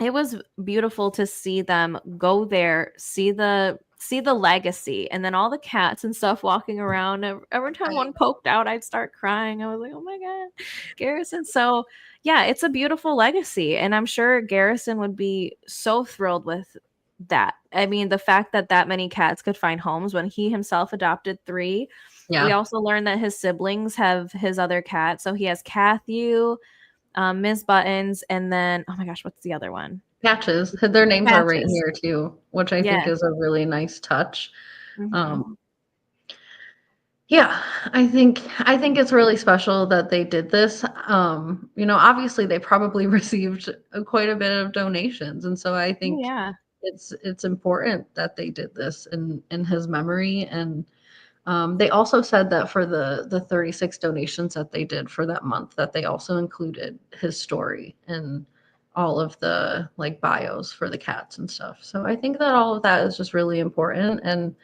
[SPEAKER 1] it was beautiful to see them go there, see the legacy, and then all the cats and stuff walking around. Every time
[SPEAKER 2] right.
[SPEAKER 1] one poked out, I'd start crying. I was like, oh my god, Garrison. So yeah, it's a beautiful legacy, and I'm sure Garrison would be so thrilled with that. I mean, the fact that that many cats could find homes when he himself adopted 3. We
[SPEAKER 2] Yeah,
[SPEAKER 1] also learned that his siblings have his other cat. So he has Cathew, Ms. Buttons, and then oh my gosh, what's the other one?
[SPEAKER 2] Patches. Their names are right
[SPEAKER 1] Patches.
[SPEAKER 2] here too, which I think
[SPEAKER 1] Yeah.
[SPEAKER 2] is a really nice touch.
[SPEAKER 1] Mhm.
[SPEAKER 2] Um, yeah, I think it's really special that they did this. Obviously they probably received quite a bit of donations, and so I
[SPEAKER 1] Oh,
[SPEAKER 2] think
[SPEAKER 1] yeah.
[SPEAKER 2] it's important that they did this in his memory. And they also said that for the 36 donations that they did for that month, that they also included his story and all of the like bios for the cats and stuff. So I think that all of that is just really important, and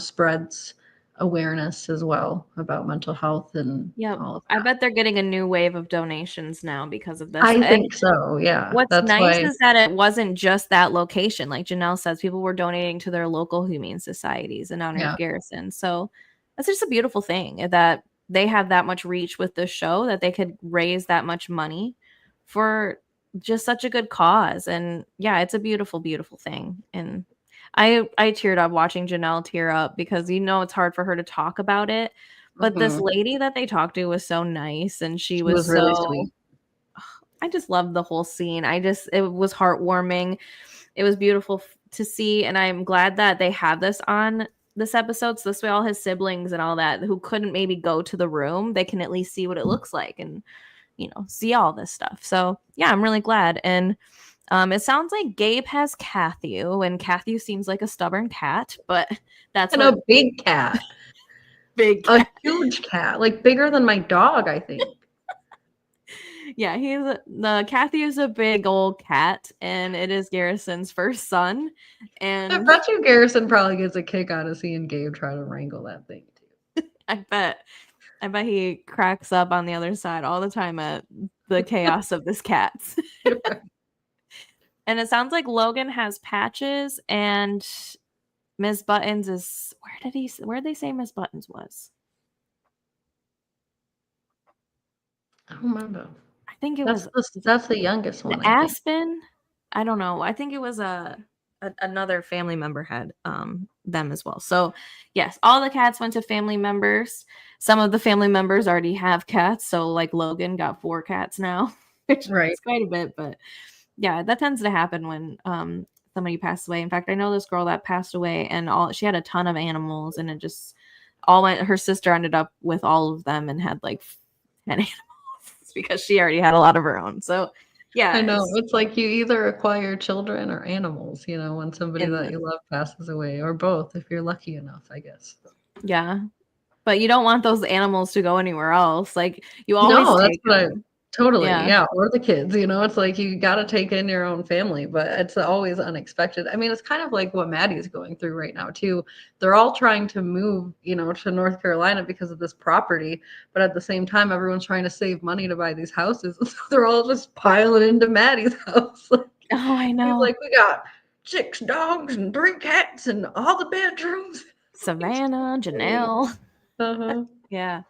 [SPEAKER 2] spreads awareness as well about mental health and
[SPEAKER 1] Yep.
[SPEAKER 2] all of
[SPEAKER 1] I
[SPEAKER 2] that.
[SPEAKER 1] bet they're getting a new wave of donations now because of this.
[SPEAKER 2] I
[SPEAKER 1] And
[SPEAKER 2] think so. Yeah.
[SPEAKER 1] what's
[SPEAKER 2] That's
[SPEAKER 1] nice
[SPEAKER 2] why.
[SPEAKER 1] is that it wasn't just that location. Like Janelle says, people were donating to their local humane societies in honor of
[SPEAKER 2] Yeah.
[SPEAKER 1] Garrison. So that's just a beautiful thing that they have that much reach with this show that they could raise that much money for just such a good cause. And yeah, it's a beautiful, beautiful thing. And I teared up watching Janelle tear up because it's hard for her to talk about it. But this
[SPEAKER 2] Hmm.
[SPEAKER 1] lady that they talked to was so nice and she
[SPEAKER 2] She
[SPEAKER 1] was
[SPEAKER 2] was really
[SPEAKER 1] so
[SPEAKER 2] sweet.
[SPEAKER 1] I just loved the whole scene. It was heartwarming. It was beautiful to see, and I'm glad that they have this on this episode. So this way, all his siblings and all that who couldn't maybe go to the room, they can at least see what it looks like and, see all this stuff. So yeah, I'm really glad. And it sounds like Gabe has Cathew, and Cathew seems like a stubborn cat, but that's
[SPEAKER 2] And
[SPEAKER 1] what
[SPEAKER 2] a big cat.
[SPEAKER 1] big
[SPEAKER 2] A
[SPEAKER 1] cat.
[SPEAKER 2] huge cat, like bigger than my dog, I think.
[SPEAKER 1] Yeah, the Cathy is a big old cat, and it is Garrison's first son.
[SPEAKER 2] I
[SPEAKER 1] And
[SPEAKER 2] bet you Garrison probably gets a kick out of seeing Gabe try to wrangle that thing too.
[SPEAKER 1] I bet he cracks up on the other side all the time at the chaos of this cat. And it sounds like Logan has Patches, and Miss Buttons is where did they say Miss Buttons was?
[SPEAKER 2] I don't remember.
[SPEAKER 1] I think it
[SPEAKER 2] That's
[SPEAKER 1] was
[SPEAKER 2] that's the youngest one.
[SPEAKER 1] Aspen. I don't know. I think it was another family member had them as well. So yes, all the cats went to family members. Some of the family members already have cats. So like Logan got 4 cats now, which
[SPEAKER 2] Right.
[SPEAKER 1] is quite a bit. But yeah, that tends to happen when somebody passed away. In fact, I know this girl that passed away, and she had a ton of animals, and it just all went. Her sister ended up with all of them and had like 10 animals because she already had a lot of her own. So yeah,
[SPEAKER 2] I know. It's like you either acquire children or animals, when somebody
[SPEAKER 1] And-
[SPEAKER 2] that you love passes away, or both if you're lucky enough, I guess.
[SPEAKER 1] yeah. But you don't want those animals to go anywhere else. Like you always
[SPEAKER 2] No, that's
[SPEAKER 1] take
[SPEAKER 2] what
[SPEAKER 1] them.
[SPEAKER 2] totally,
[SPEAKER 1] Yeah.
[SPEAKER 2] yeah, or the kids, it's like you got to take in your own family, but it's always unexpected. I mean, it's kind of like what Maddie's going through right now too. They're all trying to move, to North Carolina because of this property, but at the same time, everyone's trying to save money to buy these houses. So they're all just piling into Maddie's house.
[SPEAKER 1] Oh, I know.
[SPEAKER 2] He's like, we got 6 dogs and 3 cats and all the bedrooms.
[SPEAKER 1] Savannah, Jenelle.
[SPEAKER 2] Uh-huh.
[SPEAKER 1] Yeah.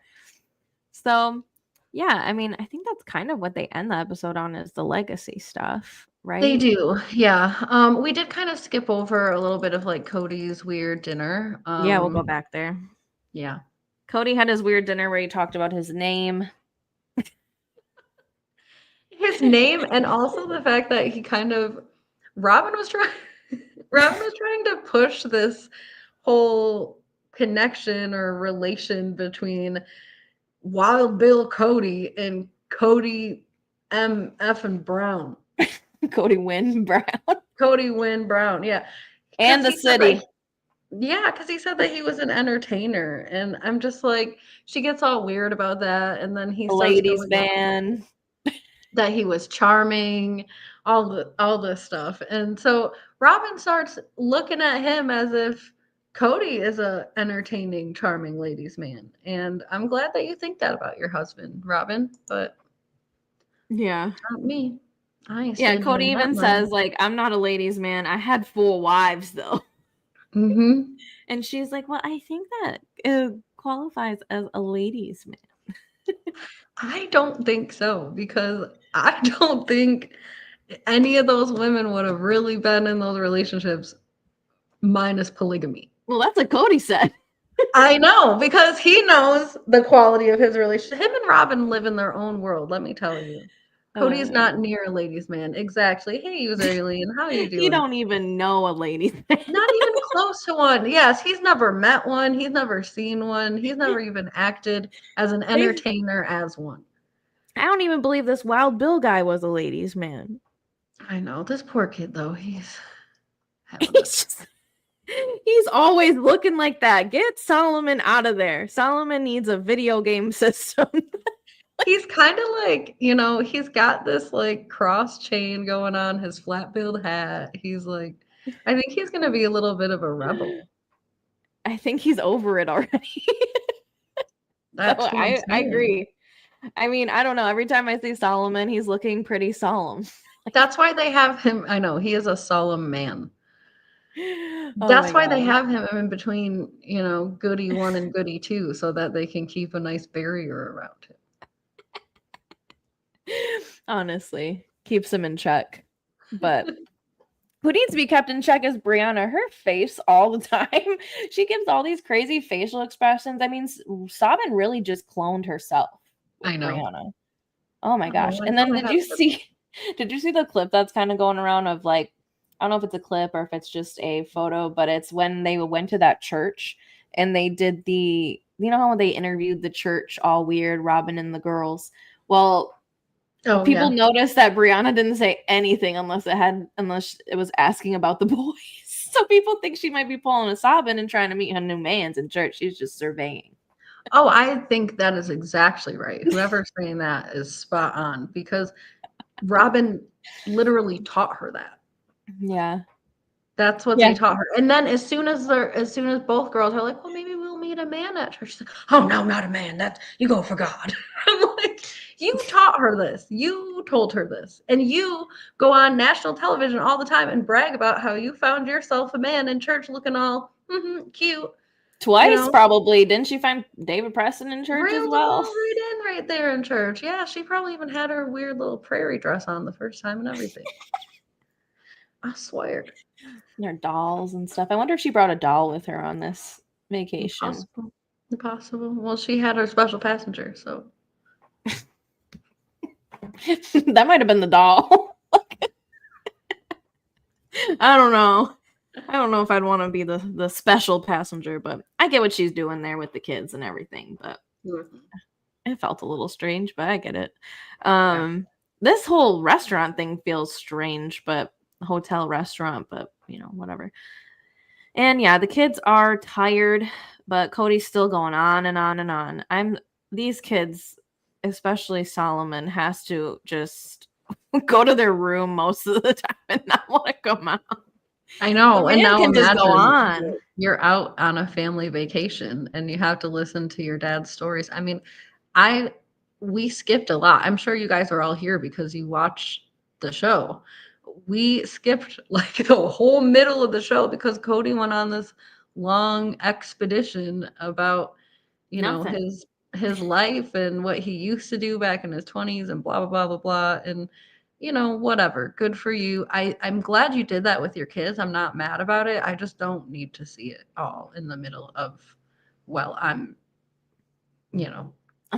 [SPEAKER 1] So, yeah, I mean, I think that's kind of what they end the episode on is the legacy stuff, right?
[SPEAKER 2] They do, yeah. We did kind of skip over a little bit of like Kody's weird dinner.
[SPEAKER 1] Yeah, we'll go back there.
[SPEAKER 2] Yeah.
[SPEAKER 1] Kody had his weird dinner where he talked about his name.
[SPEAKER 2] His name, and also the fact that he kind of Robin was trying to push this whole connection or relation between Wild Bill Kody and Kody M.F. and Brown.
[SPEAKER 1] Kody Wynn Brown.
[SPEAKER 2] Kody Wynn Brown, yeah.
[SPEAKER 1] And the city.
[SPEAKER 2] Yeah, because he said that he was an entertainer, and I'm just like, she gets all weird about that, and then he starts
[SPEAKER 1] Ladies
[SPEAKER 2] going on
[SPEAKER 1] man.
[SPEAKER 2] that he was charming, all this stuff, and so Robin starts looking at him as if Kody is a entertaining, charming ladies man, and I'm glad that you think that about your husband, Robin, but
[SPEAKER 1] Yeah.
[SPEAKER 2] not me.
[SPEAKER 1] Yeah, Kody even says, like, I'm not a ladies man. I had 4 wives, though.
[SPEAKER 2] Mm-hmm.
[SPEAKER 1] And she's like, well, I think that it qualifies as a ladies man.
[SPEAKER 2] I don't think so, because I don't think any of those women would have really been in those relationships minus polygamy.
[SPEAKER 1] Well, that's what Kody said.
[SPEAKER 2] I know, because he knows the quality of his relationship. Him and Robin live in their own world, let me tell you. Cody's not near a ladies man. Exactly. Hey, user alien, how you doing?
[SPEAKER 1] You don't even know a ladies man.
[SPEAKER 2] Not even close to one. Yes, he's never met one. He's never seen one. He's never even acted as an entertainer as one.
[SPEAKER 1] I don't even believe this Wild Bill guy was a ladies man.
[SPEAKER 2] I know. This poor kid, though, he's
[SPEAKER 1] always looking like that. Get Solomon out of there. Solomon needs a video game system.
[SPEAKER 2] He's kind of like, he's got this like cross chain going on, his flat billed hat. He's like, I think he's going to be a little bit of a rebel.
[SPEAKER 1] I think he's over it already. I agree. I mean, I don't know. Every time I see Solomon, he's looking pretty solemn.
[SPEAKER 2] That's why they have him. I know he is a solemn man.
[SPEAKER 1] Oh
[SPEAKER 2] That's why they have him in between, Goody 1 and Goody 2, so that they can keep a nice barrier around him.
[SPEAKER 1] Honestly, keeps him in check. But who needs to be kept in check is Brianna. Her face all the time. She gives all these crazy facial expressions. I mean, Sabin really just cloned herself.
[SPEAKER 2] I know.
[SPEAKER 1] Brianna. Oh my gosh. And then did you see the clip that's kind of going around of like I don't know if it's a clip or if it's just a photo, but it's when they went to that church and they did you know how they interviewed the church all weird, Robin and the girls. Well,
[SPEAKER 2] Oh
[SPEAKER 1] people
[SPEAKER 2] yeah.
[SPEAKER 1] noticed that Brianna didn't say anything unless it was asking about the boys. So people think she might be pulling a Sabin and trying to meet her new mans in church. She's just surveying.
[SPEAKER 2] Oh, I think that is exactly right. Whoever's saying that is spot on because Robin literally taught her that.
[SPEAKER 1] Yeah.
[SPEAKER 2] That's what
[SPEAKER 1] Yeah.
[SPEAKER 2] they taught her. And then as soon as both girls are like, well, maybe we'll meet a man at church. She's like, oh no, not a man. That's you go for God. I'm like, you taught her this. You told her this. And you go on national television all the time and brag about how you found yourself a man in church looking all cute.
[SPEAKER 1] Twice, probably. Didn't she find David Preston in church as
[SPEAKER 2] Reeled them
[SPEAKER 1] well?
[SPEAKER 2] all right in right there in church. Yeah, she probably even had her weird little prairie dress on the first time and everything. I swear.
[SPEAKER 1] And her dolls and stuff. I wonder if she brought a doll with her on this vacation.
[SPEAKER 2] Impossible. Impossible. Well, she had her special passenger, so.
[SPEAKER 1] That might have been the doll. I don't know. I don't know if I'd want to be the special passenger, but I get what she's doing there with the kids and everything, but it felt a little strange, but I get it. This whole restaurant thing feels strange, but hotel restaurant, but whatever. And yeah, the kids are tired, but Kody's still going on and on and on. These kids, especially Solomon, has to just go to their room most of the time and not want to come out.
[SPEAKER 2] I know. And now
[SPEAKER 1] can just go
[SPEAKER 2] imagine
[SPEAKER 1] on.
[SPEAKER 2] you're out on a family vacation and you have to listen to your dad's stories. I mean, we skipped a lot. I'm sure you guys are all here because you watch the show. We skipped like the whole middle of the show because Kody went on this long expedition about, his life and what he used to do back in his 20s and blah blah blah blah blah. And whatever. Good for you. I'm glad you did that with your kids. I'm not mad about it. I just don't need to see it all in the middle of, I'm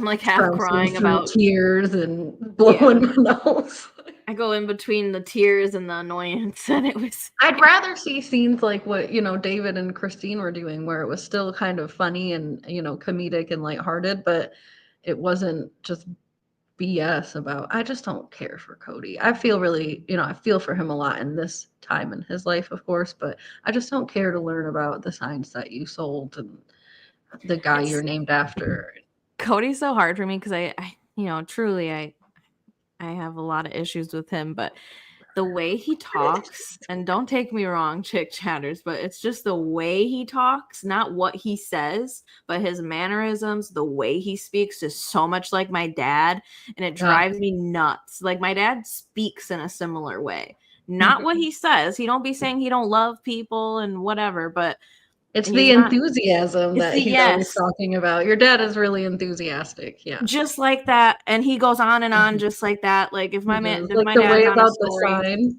[SPEAKER 1] like half crying about
[SPEAKER 2] tears and blowing my nose.
[SPEAKER 1] I go in between the tears and the annoyance, and
[SPEAKER 2] I'd rather see scenes like what David and Christine were doing, where it was still kind of funny and comedic and lighthearted, but it wasn't just BS about. I just don't care for Kody. I feel really, I feel for him a lot in this time in his life, of course, but I just don't care to learn about the signs that you sold and the guy you're named after.
[SPEAKER 1] Kody's so hard for me because I truly I have a lot of issues with him, but the way he talks, and don't take me wrong, chick chatters, but it's just the way he talks, not what he says, but his mannerisms, the way he speaks is so much like my dad, and it drives me nuts. Like my dad speaks in a similar way. Not what he says. He don't be saying he don't love people and whatever, but
[SPEAKER 2] it's the enthusiasm that he's always talking about. Your dad is really enthusiastic. Yeah.
[SPEAKER 1] Just like that. And he goes on and on just like that. Like if my man, if
[SPEAKER 2] like
[SPEAKER 1] my
[SPEAKER 2] the
[SPEAKER 1] dad's
[SPEAKER 2] way
[SPEAKER 1] on
[SPEAKER 2] about
[SPEAKER 1] a story,
[SPEAKER 2] the sign.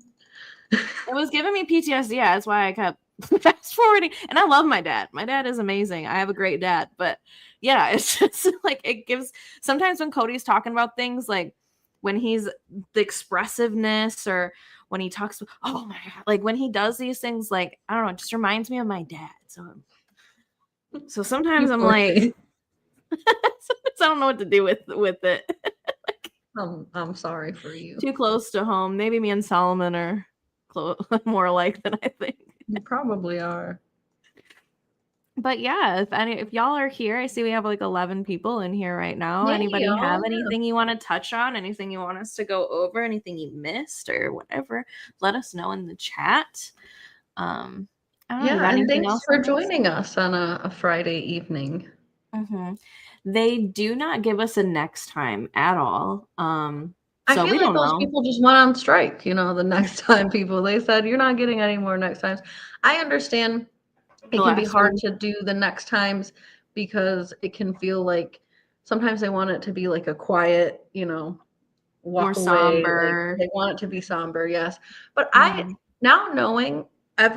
[SPEAKER 1] It was giving me PTSD. Yeah, that's why I kept fast forwarding. And I love my dad. My dad is amazing. I have a great dad. But yeah, it's just like it gives sometimes when Kody's talking about things, like when he's the expressiveness or when he talks, oh my God, like when he does these things, like I don't know, it just reminds me of my dad. So sometimes I'm like, I don't know what to do with it.
[SPEAKER 2] I'm sorry for you.
[SPEAKER 1] Too close to home. Maybe me and Solomon are more alike than I think.
[SPEAKER 2] You probably are.
[SPEAKER 1] But yeah, if y'all are here, I see we have like 11 people in here right now.
[SPEAKER 2] Hey,
[SPEAKER 1] Anybody have anything you want to touch on? Anything you want us to go over? Anything you missed or whatever? Let us know in the chat.
[SPEAKER 2] And thanks for joining us on a Friday evening.
[SPEAKER 1] Mm-hmm. They do not give us a next time at all.
[SPEAKER 2] I feel like those people just went on strike, the next time people. They said, you're not getting any more next times. I understand it can be hard to do the next times because it can feel like sometimes they want it to be like a quiet, walk away.
[SPEAKER 1] Somber.
[SPEAKER 2] Like they want it to be somber, yes. But I now knowing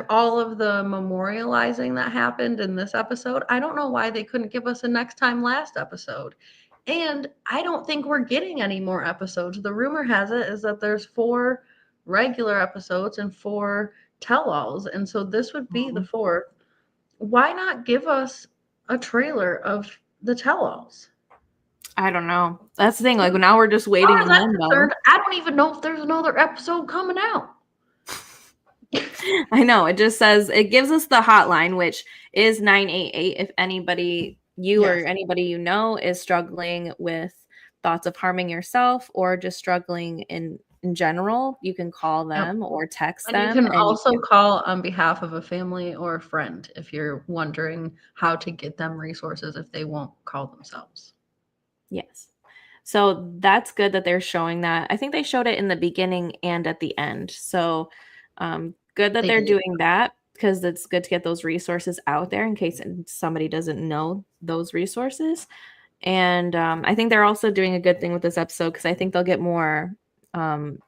[SPEAKER 2] all of the memorializing that happened in this episode, I don't know why they couldn't give us a next time last episode. And I don't think we're getting any more episodes. The rumor has it is that there's 4 regular episodes and 4 tell-alls, and so this would be the
[SPEAKER 1] Mhm.
[SPEAKER 2] fourth. Why not give us a trailer of the tell-alls?
[SPEAKER 1] I don't know. That's the thing. Like now we're just
[SPEAKER 2] As far
[SPEAKER 1] waiting
[SPEAKER 2] as
[SPEAKER 1] in
[SPEAKER 2] I'm
[SPEAKER 1] limbo.
[SPEAKER 2] concerned, I don't even know if there's another episode coming out.
[SPEAKER 1] I know. It just says it gives us the hotline, which is 988. If anybody, you or
[SPEAKER 2] Yes.
[SPEAKER 1] anybody you know, is struggling with thoughts of harming yourself or just struggling in general, you can call
[SPEAKER 2] Yep.
[SPEAKER 1] them or text
[SPEAKER 2] And you
[SPEAKER 1] them,
[SPEAKER 2] can
[SPEAKER 1] and you
[SPEAKER 2] also
[SPEAKER 1] can,
[SPEAKER 2] call on behalf of a family or a friend if you're wondering how to get them resources if they won't call themselves.
[SPEAKER 1] yes. So that's good that they're showing that. I think they showed it in the beginning and at the end. So good that
[SPEAKER 2] They
[SPEAKER 1] they're
[SPEAKER 2] did.
[SPEAKER 1] doing that because it's good to get those resources out there in case somebody doesn't know those resources. And I think they're also doing a good thing with this episode because I think they'll get more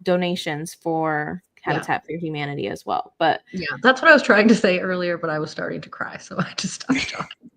[SPEAKER 1] donations for
[SPEAKER 2] Yeah.
[SPEAKER 1] Habitat for Humanity as well. But
[SPEAKER 2] Yeah, that's what I was trying to say earlier, but I was starting to cry, so I just stopped talking.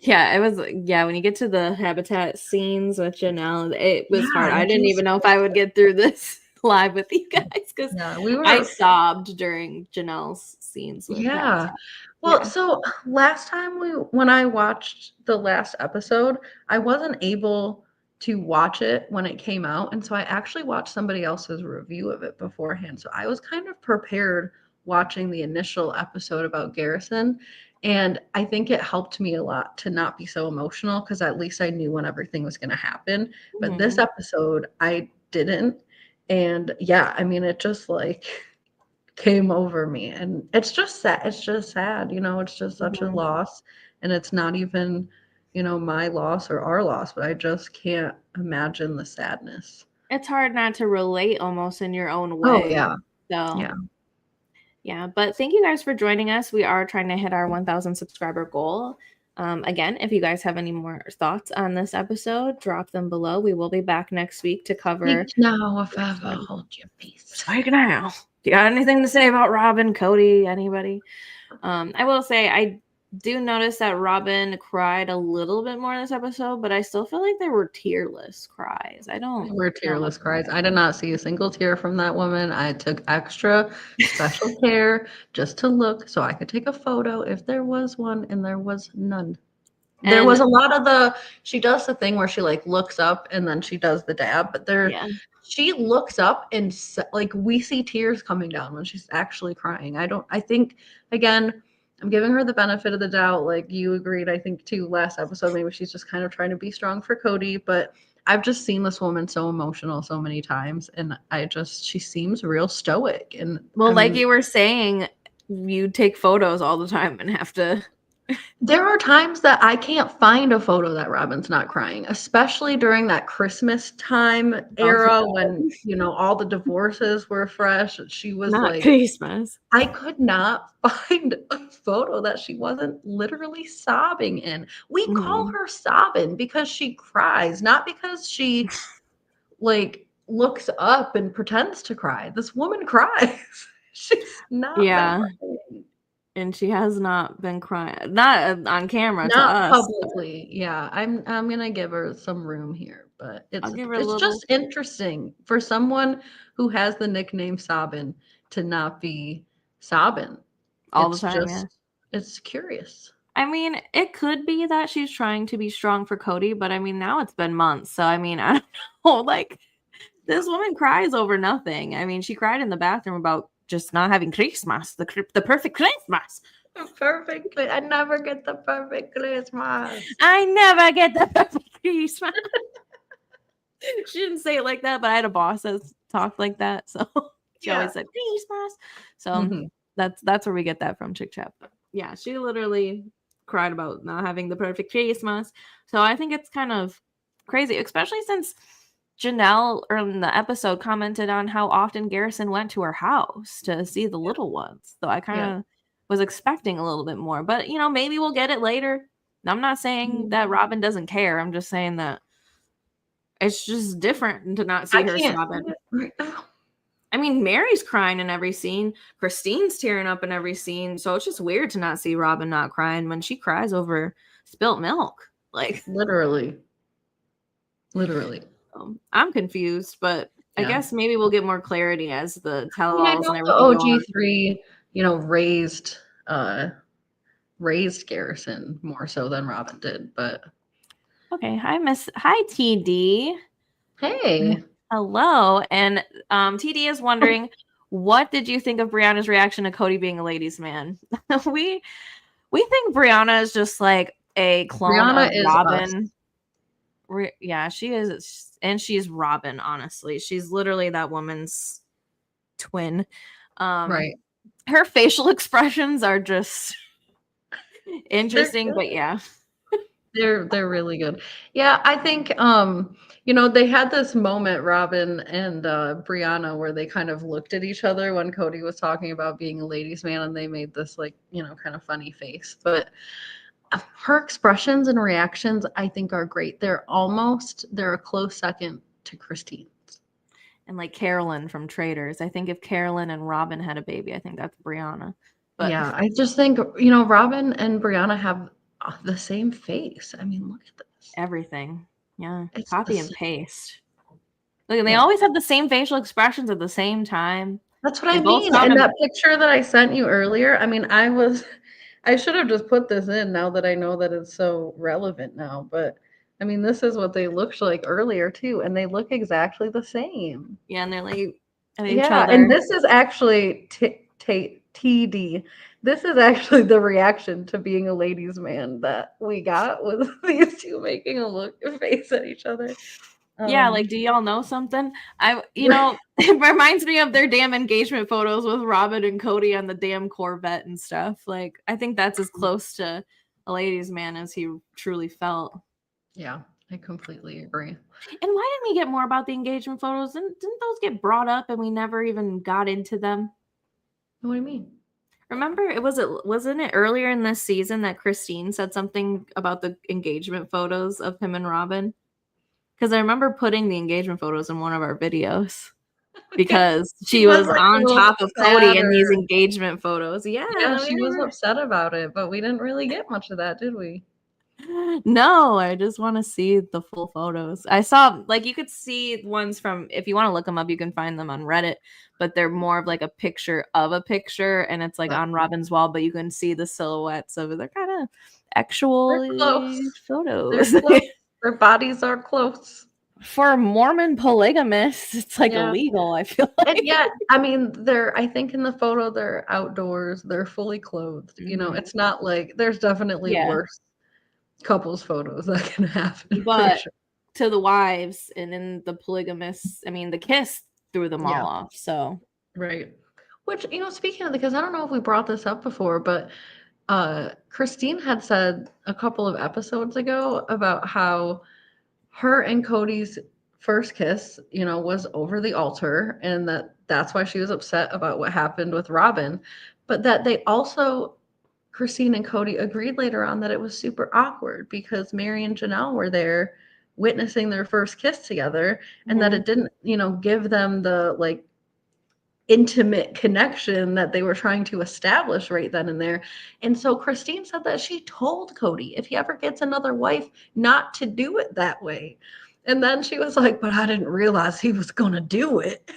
[SPEAKER 1] yeah, it was when you get to the Habitat scenes with Jenelle, it was hard.
[SPEAKER 2] Yeah,
[SPEAKER 1] I
[SPEAKER 2] it
[SPEAKER 1] didn't
[SPEAKER 2] just
[SPEAKER 1] even know if I would get through this live with you guys because
[SPEAKER 2] yeah, we
[SPEAKER 1] I
[SPEAKER 2] were
[SPEAKER 1] sobbed during Janelle's scenes with
[SPEAKER 2] yeah.
[SPEAKER 1] Habitat.
[SPEAKER 2] Well,
[SPEAKER 1] Yeah.
[SPEAKER 2] so last time when I watched the last episode, I wasn't able to watch it when it came out, and so I actually watched somebody else's review of it beforehand. So I was kind of prepared watching the initial episode about Garrison, and I think it helped me a lot to not be so emotional because at least I knew when everything was going to happen. But this
[SPEAKER 1] Mhm.
[SPEAKER 2] episode, I didn't. And yeah, I mean, it just like came over me, and it's just sad. It's just sad, it's just such a
[SPEAKER 1] Mhm.
[SPEAKER 2] loss, and it's not even, my loss or our loss, but I just can't imagine the sadness.
[SPEAKER 1] It's hard not to relate almost in your own
[SPEAKER 2] Oh
[SPEAKER 1] way.
[SPEAKER 2] yeah,
[SPEAKER 1] So
[SPEAKER 2] yeah.
[SPEAKER 1] yeah, but thank you guys for joining us. We are trying to hit our 1,000 subscriber goal. Again, if you guys have any more thoughts on this episode, drop them below. We will be back next week to cover.
[SPEAKER 2] Speak now, if
[SPEAKER 1] Next
[SPEAKER 2] ever
[SPEAKER 1] one.
[SPEAKER 2] hold your peace.
[SPEAKER 1] Speak now. You got anything to say about Robin, Kody, anybody? I will say I do notice that Robin cried a little bit more this episode, but I still feel like there were tearless cries. I
[SPEAKER 2] They
[SPEAKER 1] don't
[SPEAKER 2] were
[SPEAKER 1] know
[SPEAKER 2] tearless
[SPEAKER 1] about
[SPEAKER 2] cries. I did not see a single tear from that woman. I took extra special care just to look so I could take a photo if there was one, and there was none. There was
[SPEAKER 1] and
[SPEAKER 2] a lot of she does the thing where she, like, looks up and then she does the dab, but
[SPEAKER 1] yeah.
[SPEAKER 2] she looks up and like, we see tears coming down when she's actually crying. I think, again, I'm giving her the benefit of the doubt, like you agreed, I think, too, last episode, maybe she's just kind of trying to be strong for Kody, but I've just seen this woman so emotional so many times, and she seems real stoic, and,
[SPEAKER 1] Well,
[SPEAKER 2] I
[SPEAKER 1] like
[SPEAKER 2] mean,
[SPEAKER 1] you were saying, you take photos all the time and have to.
[SPEAKER 2] there are times that I can't find a photo that Robin's not crying, especially during that Christmas time
[SPEAKER 1] Oh,
[SPEAKER 2] era when, all the divorces were fresh. She was
[SPEAKER 1] not
[SPEAKER 2] like,
[SPEAKER 1] Christmas.
[SPEAKER 2] I could not find a photo that she wasn't literally sobbing in. We call
[SPEAKER 1] Mhm.
[SPEAKER 2] her sobbing because she cries, not because she like looks up and pretends to cry. This woman cries. She's not been
[SPEAKER 1] Yeah,
[SPEAKER 2] crying.
[SPEAKER 1] and she has not been crying, not on camera to
[SPEAKER 2] Not
[SPEAKER 1] us.
[SPEAKER 2] publicly, yeah, I'm gonna give her some room here, but
[SPEAKER 1] I'll
[SPEAKER 2] it's
[SPEAKER 1] give her a
[SPEAKER 2] it's
[SPEAKER 1] little
[SPEAKER 2] just interesting for someone who has the nickname Sobbin to not be sobbing.
[SPEAKER 1] all the time. Yeah.
[SPEAKER 2] It's curious.
[SPEAKER 1] I mean, it could be that she's trying to be strong for Kody, but I mean, now it's been months, so I mean, I don't know. Like, this woman cries over nothing. I mean, she cried in the bathroom about just not having Christmas, the perfect Christmas.
[SPEAKER 2] Perfectly, I never get the perfect Christmas.
[SPEAKER 1] I never get the perfect Christmas. She didn't say it like that, but I had a boss that talked like that, so she
[SPEAKER 2] Yeah.
[SPEAKER 1] always said Christmas. So
[SPEAKER 2] Mhm.
[SPEAKER 1] that's where we get that from, Chick Chat. But yeah, she literally cried about not having the perfect Christmas. So I think it's kind of crazy, especially since Janelle early in the episode commented on how often Garrison went to her house to see the
[SPEAKER 2] Yeah,
[SPEAKER 1] little ones. So I
[SPEAKER 2] yeah.
[SPEAKER 1] kind of was expecting a little bit more, but maybe we'll get it later. I'm not saying that Robin doesn't care. I'm just saying that it's just different to not
[SPEAKER 2] I
[SPEAKER 1] see her
[SPEAKER 2] can't
[SPEAKER 1] sobbing.
[SPEAKER 2] see it right now.
[SPEAKER 1] I mean, Mary's crying in every scene. Christine's tearing up in every scene. So it's just weird to not see Robin not crying when she cries over spilt milk. Like,
[SPEAKER 2] Literally. Literally.
[SPEAKER 1] I'm confused, but I guess maybe we'll get more clarity as the
[SPEAKER 2] I
[SPEAKER 1] tell-alls
[SPEAKER 2] know
[SPEAKER 1] and
[SPEAKER 2] the
[SPEAKER 1] everything go on.
[SPEAKER 2] OG3, raised Garrison more so than Robin did, but
[SPEAKER 1] Okay, hi TD.
[SPEAKER 2] hey.
[SPEAKER 1] Hello. And TD is wondering, what did you think of Brianna's reaction to Kody being a ladies' man? we think Brianna is just like a clone
[SPEAKER 2] Brianna
[SPEAKER 1] of
[SPEAKER 2] is us.
[SPEAKER 1] Robin. Yeah, she is, and she's Robin, honestly. She's literally that woman's twin.
[SPEAKER 2] Right.
[SPEAKER 1] Her facial expressions are just
[SPEAKER 2] They're
[SPEAKER 1] interesting, but
[SPEAKER 2] good.
[SPEAKER 1] yeah.
[SPEAKER 2] They're really good. Yeah, I think they had this moment, Robin and Brianna, where they kind of looked at each other when Kody was talking about being a ladies' man, and they made this like, kind of funny face. But her expressions and reactions, I think, are great. They're a close second to Christine's.
[SPEAKER 1] And like Carolyn from Traders. I think if Carolyn and Robin had a baby, I think that's Brianna. But
[SPEAKER 2] Yeah, I just think, Robin and Brianna have the same face. I mean, look at this.
[SPEAKER 1] everything. Yeah.
[SPEAKER 2] It's the
[SPEAKER 1] Copy and
[SPEAKER 2] same.
[SPEAKER 1] paste. Look, and they
[SPEAKER 2] Yeah.
[SPEAKER 1] always have the same facial expressions at the same time.
[SPEAKER 2] That's what
[SPEAKER 1] They
[SPEAKER 2] I
[SPEAKER 1] both
[SPEAKER 2] mean.
[SPEAKER 1] sound
[SPEAKER 2] And that picture that I sent you earlier, I mean, I should have just put this in now that I know that it's so relevant now. But I mean, this is what they looked like earlier too, and they look exactly the same.
[SPEAKER 1] yeah, and they're like at each
[SPEAKER 2] Yeah,
[SPEAKER 1] other.
[SPEAKER 2] and this is actually TD. This is actually the reaction to being a ladies' man that we got with these two making a face at each other.
[SPEAKER 1] Yeah, like, do y'all know something? It reminds me of their damn engagement photos with Robin and Kody on the damn Corvette and stuff. Like, I think that's as close to a ladies' man as he truly felt.
[SPEAKER 2] Yeah, I completely agree.
[SPEAKER 1] And why didn't we get more about the engagement photos? Didn't those get brought up and we never even got into them?
[SPEAKER 2] What do you mean?
[SPEAKER 1] Remember, wasn't it earlier in this season that Christine said something about the engagement photos of him and Robin? Because I remember putting the engagement photos in one of our videos because she was
[SPEAKER 2] like
[SPEAKER 1] on top of Kody in these
[SPEAKER 2] or
[SPEAKER 1] engagement photos. Yeah,
[SPEAKER 2] she was upset about it, but we didn't really get much of that, did we?
[SPEAKER 1] No, I just want to see the full photos. I saw, like, you could see ones from, if you want to look them up, you can find them on Reddit, but they're more of like a picture of a picture, and it's like on Robin's wall, but you can see the silhouettes of it. They're kind of actual
[SPEAKER 2] They're close.
[SPEAKER 1] photos.
[SPEAKER 2] They're close. Their bodies are close.
[SPEAKER 1] For Mormon polygamists, it's like illegal, I feel like.
[SPEAKER 2] And yet, I mean, I think in the photo, they're outdoors, they're fully clothed. It's not like there's definitely worse couples photos that can happen.
[SPEAKER 1] But
[SPEAKER 2] sure.
[SPEAKER 1] To the wives and in the polygamists, I mean, the kiss threw them all off. So
[SPEAKER 2] right. Which, speaking of because I don't know if we brought this up before, but Christine had said a couple of episodes ago about how her and Kody's first kiss, was over the altar, and that's why she was upset about what happened with Robin, but that they also, Christine and Kody, agreed later on that it was super awkward because Mary and Jenelle were there witnessing their first kiss together, and that it didn't, give them the like intimate connection that they were trying to establish right then and there. And so Christine said that she told Kody if he ever gets another wife not to do it that way. And then she was like, but I didn't realize he was going to do it.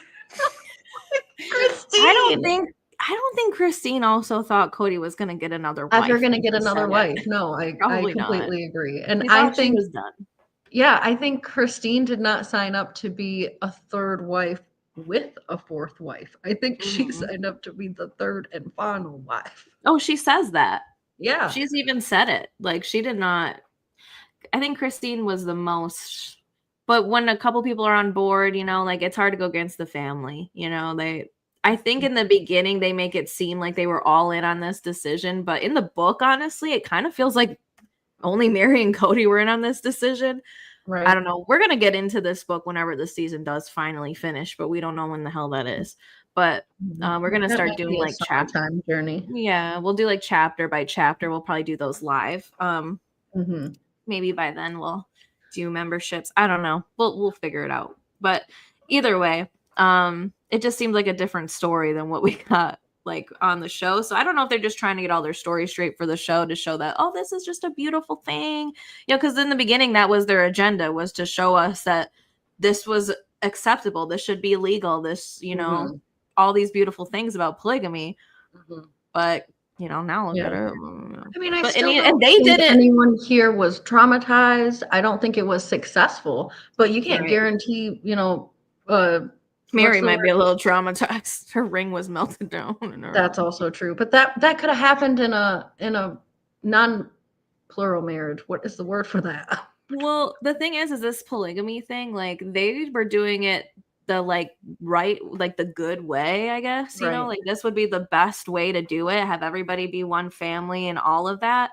[SPEAKER 2] Christine.
[SPEAKER 1] I don't think Christine also thought Kody was going to get another wife.
[SPEAKER 2] Ever going to get another wife. No, I completely agree. And I think
[SPEAKER 1] she was done.
[SPEAKER 2] Yeah, I think Christine did not sign up to be a third wife with a fourth wife. I think she signed up to be the third and final wife.
[SPEAKER 1] Oh, she says that.
[SPEAKER 2] Yeah.
[SPEAKER 1] She's even said it. Like, she did not. I think Christine was the most. But when a couple people are on board, like, it's hard to go against the family. I think in the beginning they make it seem like they were all in on this decision. But in the book, honestly, it kind of feels like only Mary and Kody were in on this decision.
[SPEAKER 2] Right.
[SPEAKER 1] I don't know. We're going to get into this book whenever the season does finally finish, but we don't know when the hell that is. But we're going to start doing like chapter
[SPEAKER 2] time journey.
[SPEAKER 1] Yeah, we'll do like chapter by chapter. We'll probably do those live. Maybe by then we'll do memberships. I don't know. We'll figure it out. But either way, it just seems like a different story than what we got like on the show. So I don't know if they're just trying to get all their stories straight for the show to show that, oh, this is just a beautiful thing. Because in the beginning, that was their agenda, was to show us that this was acceptable. This should be legal. This, you know,
[SPEAKER 2] Mhm.
[SPEAKER 1] all these beautiful things about polygamy.
[SPEAKER 2] Mhm.
[SPEAKER 1] But, you know, now look
[SPEAKER 2] Yeah.
[SPEAKER 1] at it.
[SPEAKER 2] I mean, I
[SPEAKER 1] But
[SPEAKER 2] still
[SPEAKER 1] and
[SPEAKER 2] don't
[SPEAKER 1] they
[SPEAKER 2] think
[SPEAKER 1] did it
[SPEAKER 2] anyone here was traumatized. I don't think it was successful, but you can't
[SPEAKER 1] right.
[SPEAKER 2] guarantee, uh, what's
[SPEAKER 1] Mary
[SPEAKER 2] the
[SPEAKER 1] might be
[SPEAKER 2] word?
[SPEAKER 1] a little traumatized. Her ring was melted down in
[SPEAKER 2] That's
[SPEAKER 1] her.
[SPEAKER 2] also true. But that could have happened in a non-plural marriage. What is the word for that?
[SPEAKER 1] Well, the thing is this polygamy thing, like they were doing it the like right, like the good way, I guess, you know,
[SPEAKER 2] Right.
[SPEAKER 1] like this would be the best way to do it, have everybody be one family and all of that.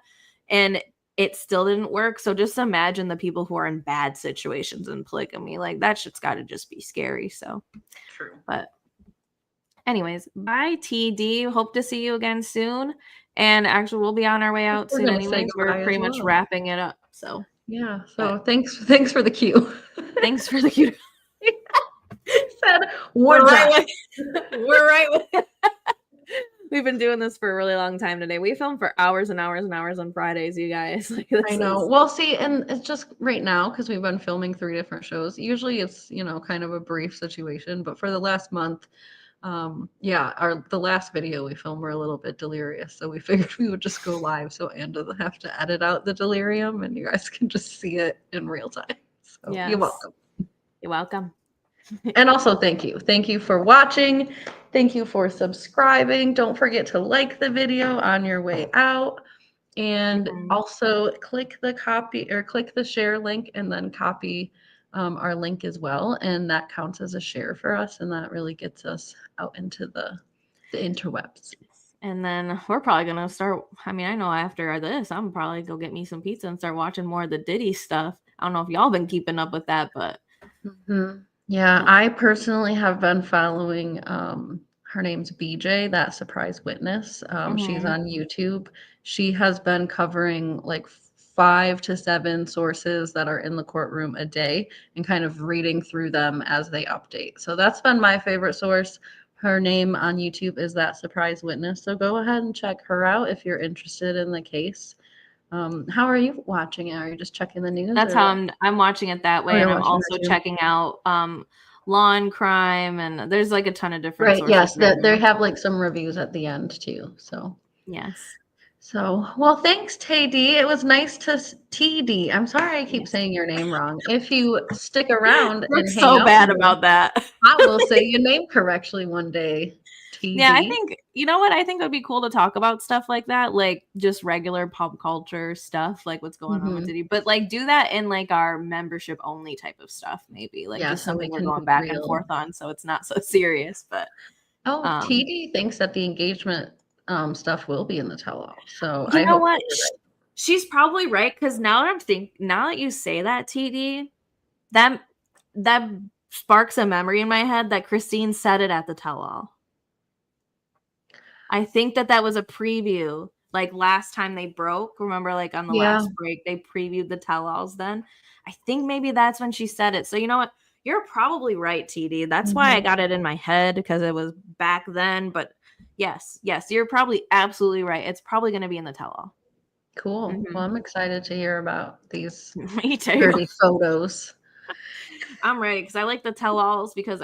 [SPEAKER 1] And it still didn't work. So just imagine the people who are in bad situations in polygamy. Like that shit's got to just be scary. So,
[SPEAKER 2] True.
[SPEAKER 1] but anyways, bye TD. Hope to see you again soon. And actually, we'll be on our way out
[SPEAKER 2] We're
[SPEAKER 1] soon,
[SPEAKER 2] gonna say
[SPEAKER 1] anyways. We're
[SPEAKER 2] goodbye as
[SPEAKER 1] pretty much
[SPEAKER 2] well.
[SPEAKER 1] wrapping it up. So,
[SPEAKER 2] Yeah.
[SPEAKER 1] but
[SPEAKER 2] So thanks for the cue.
[SPEAKER 1] thanks for the cute.
[SPEAKER 2] Said
[SPEAKER 1] We're
[SPEAKER 2] what's
[SPEAKER 1] right
[SPEAKER 2] up?
[SPEAKER 1] with. We're right with. We've been doing this for a really long time today. We film for hours and hours and hours on Fridays, you guys. Like
[SPEAKER 2] I
[SPEAKER 1] this
[SPEAKER 2] know.
[SPEAKER 1] is.
[SPEAKER 2] Well, see, and it's just right now because we've been filming 3 different shows. Usually it's, kind of a brief situation, but for the last month, yeah, the last video we filmed were a little bit delirious, so we figured we would just go live so Anne doesn't have to edit out the delirium and you guys can just see it in real time. So you're
[SPEAKER 1] Yes.
[SPEAKER 2] welcome.
[SPEAKER 1] You're welcome.
[SPEAKER 2] And also thank you. Thank you for watching. Thank you for subscribing. Don't forget to like the video on your way out. And
[SPEAKER 1] Mhm.
[SPEAKER 2] also click the share link and then copy our link as well. And that counts as a share for us. And that really gets us out into the interwebs.
[SPEAKER 1] And then we're probably gonna start. I mean, I know after this, I'm probably go get me some pizza and start watching more of the Diddy stuff. I don't know if y'all been keeping up with that, but
[SPEAKER 2] Mhm. Yeah, I personally have been following her name's BJ, that surprise witness. She's
[SPEAKER 1] mhm.
[SPEAKER 2] on YouTube. She has been covering like 5 to 7 sources that are in the courtroom a day and kind of reading through them as they update. So that's been my favorite source. Her name on YouTube is that surprise witness. So go ahead and check her out if you're interested in the case. How are you watching it? Are you just checking the news
[SPEAKER 1] That's
[SPEAKER 2] or
[SPEAKER 1] how
[SPEAKER 2] what?
[SPEAKER 1] I'm watching it that
[SPEAKER 2] Oh,
[SPEAKER 1] way, and
[SPEAKER 2] you're
[SPEAKER 1] I'm
[SPEAKER 2] watching
[SPEAKER 1] also
[SPEAKER 2] that too.
[SPEAKER 1] checking out Law and Crime, and there's like a ton of different
[SPEAKER 2] Right,
[SPEAKER 1] sources
[SPEAKER 2] yes,
[SPEAKER 1] right
[SPEAKER 2] that they
[SPEAKER 1] now.
[SPEAKER 2] have, like, some reviews at the end too, so
[SPEAKER 1] Yes.
[SPEAKER 2] well, thanks, TD. It was nice to TD. I'm sorry I keep
[SPEAKER 1] Yes.
[SPEAKER 2] saying your name wrong. If you stick around
[SPEAKER 1] We're
[SPEAKER 2] and hang
[SPEAKER 1] so
[SPEAKER 2] out
[SPEAKER 1] bad
[SPEAKER 2] more,
[SPEAKER 1] about that.
[SPEAKER 2] I will say your name correctly one day,
[SPEAKER 1] Yeah, I
[SPEAKER 2] TD.
[SPEAKER 1] think you know what? I think it would be cool to talk about stuff like that, like just regular pop culture stuff, like what's going on with
[SPEAKER 2] Mhm.
[SPEAKER 1] Diddy. But like do that in like our membership only type of stuff, maybe. Like
[SPEAKER 2] Yeah,
[SPEAKER 1] just
[SPEAKER 2] so we
[SPEAKER 1] something we're
[SPEAKER 2] can
[SPEAKER 1] going
[SPEAKER 2] be
[SPEAKER 1] back and
[SPEAKER 2] real.
[SPEAKER 1] forth on so it's not so serious. But
[SPEAKER 2] Oh,
[SPEAKER 1] um
[SPEAKER 2] TD thinks that the engagement, stuff will be in the tell-all, so
[SPEAKER 1] you
[SPEAKER 2] I
[SPEAKER 1] know
[SPEAKER 2] hope
[SPEAKER 1] what?
[SPEAKER 2] that you're right.
[SPEAKER 1] She's probably right because now that you say that, TD, that that sparks a memory in my head that Christine said it at the tell all. I think that was a preview. Like last time they broke, remember, like on the
[SPEAKER 2] Yeah.
[SPEAKER 1] last break, they previewed the tell-alls then. I think maybe that's when she said it. So you know what? You're probably right, TD. That's why I
[SPEAKER 2] Mhm.
[SPEAKER 1] got it in my head because it was back then. But yes, you're probably absolutely right. It's probably going to be in the tell-all.
[SPEAKER 2] Cool.
[SPEAKER 1] Mhm.
[SPEAKER 2] Well, I'm excited to hear about these
[SPEAKER 1] Me too.
[SPEAKER 2] dirty photos.
[SPEAKER 1] I'm ready because I like the tell-alls because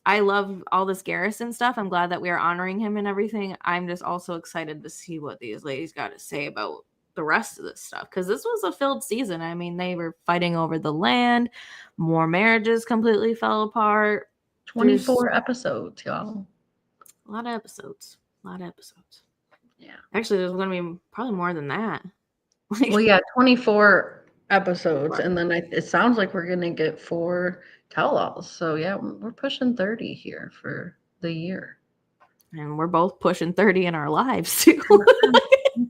[SPEAKER 1] I love all this Garrison stuff. I'm glad that we are honoring him and everything. I'm just also excited to see what these ladies got to say about the rest of this stuff because this was a filled season. I mean, they were fighting over the land, more marriages completely fell apart. There's
[SPEAKER 2] 24 episodes, y'all.
[SPEAKER 1] a lot of episodes. A lot of episodes.
[SPEAKER 2] Yeah.
[SPEAKER 1] Actually, there's going to be probably more than that.
[SPEAKER 2] Well,
[SPEAKER 1] Like,
[SPEAKER 2] yeah, 24 episodes, and then it sounds like we're gonna get 4 tell-alls. So yeah, we're pushing 30 here for the year.
[SPEAKER 1] and we're both pushing 30 in our lives too.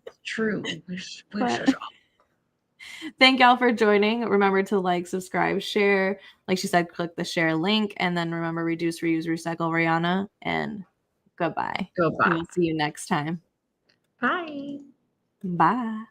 [SPEAKER 2] It's true. We
[SPEAKER 1] But
[SPEAKER 2] should.
[SPEAKER 1] thank y'all for joining. Remember to like, subscribe, share. Like she said, click the share link. And then remember, reduce, reuse, recycle, Rihanna. And goodbye.
[SPEAKER 2] Go
[SPEAKER 1] We
[SPEAKER 2] back.
[SPEAKER 1] will see you next time.
[SPEAKER 2] Bye.
[SPEAKER 1] Bye.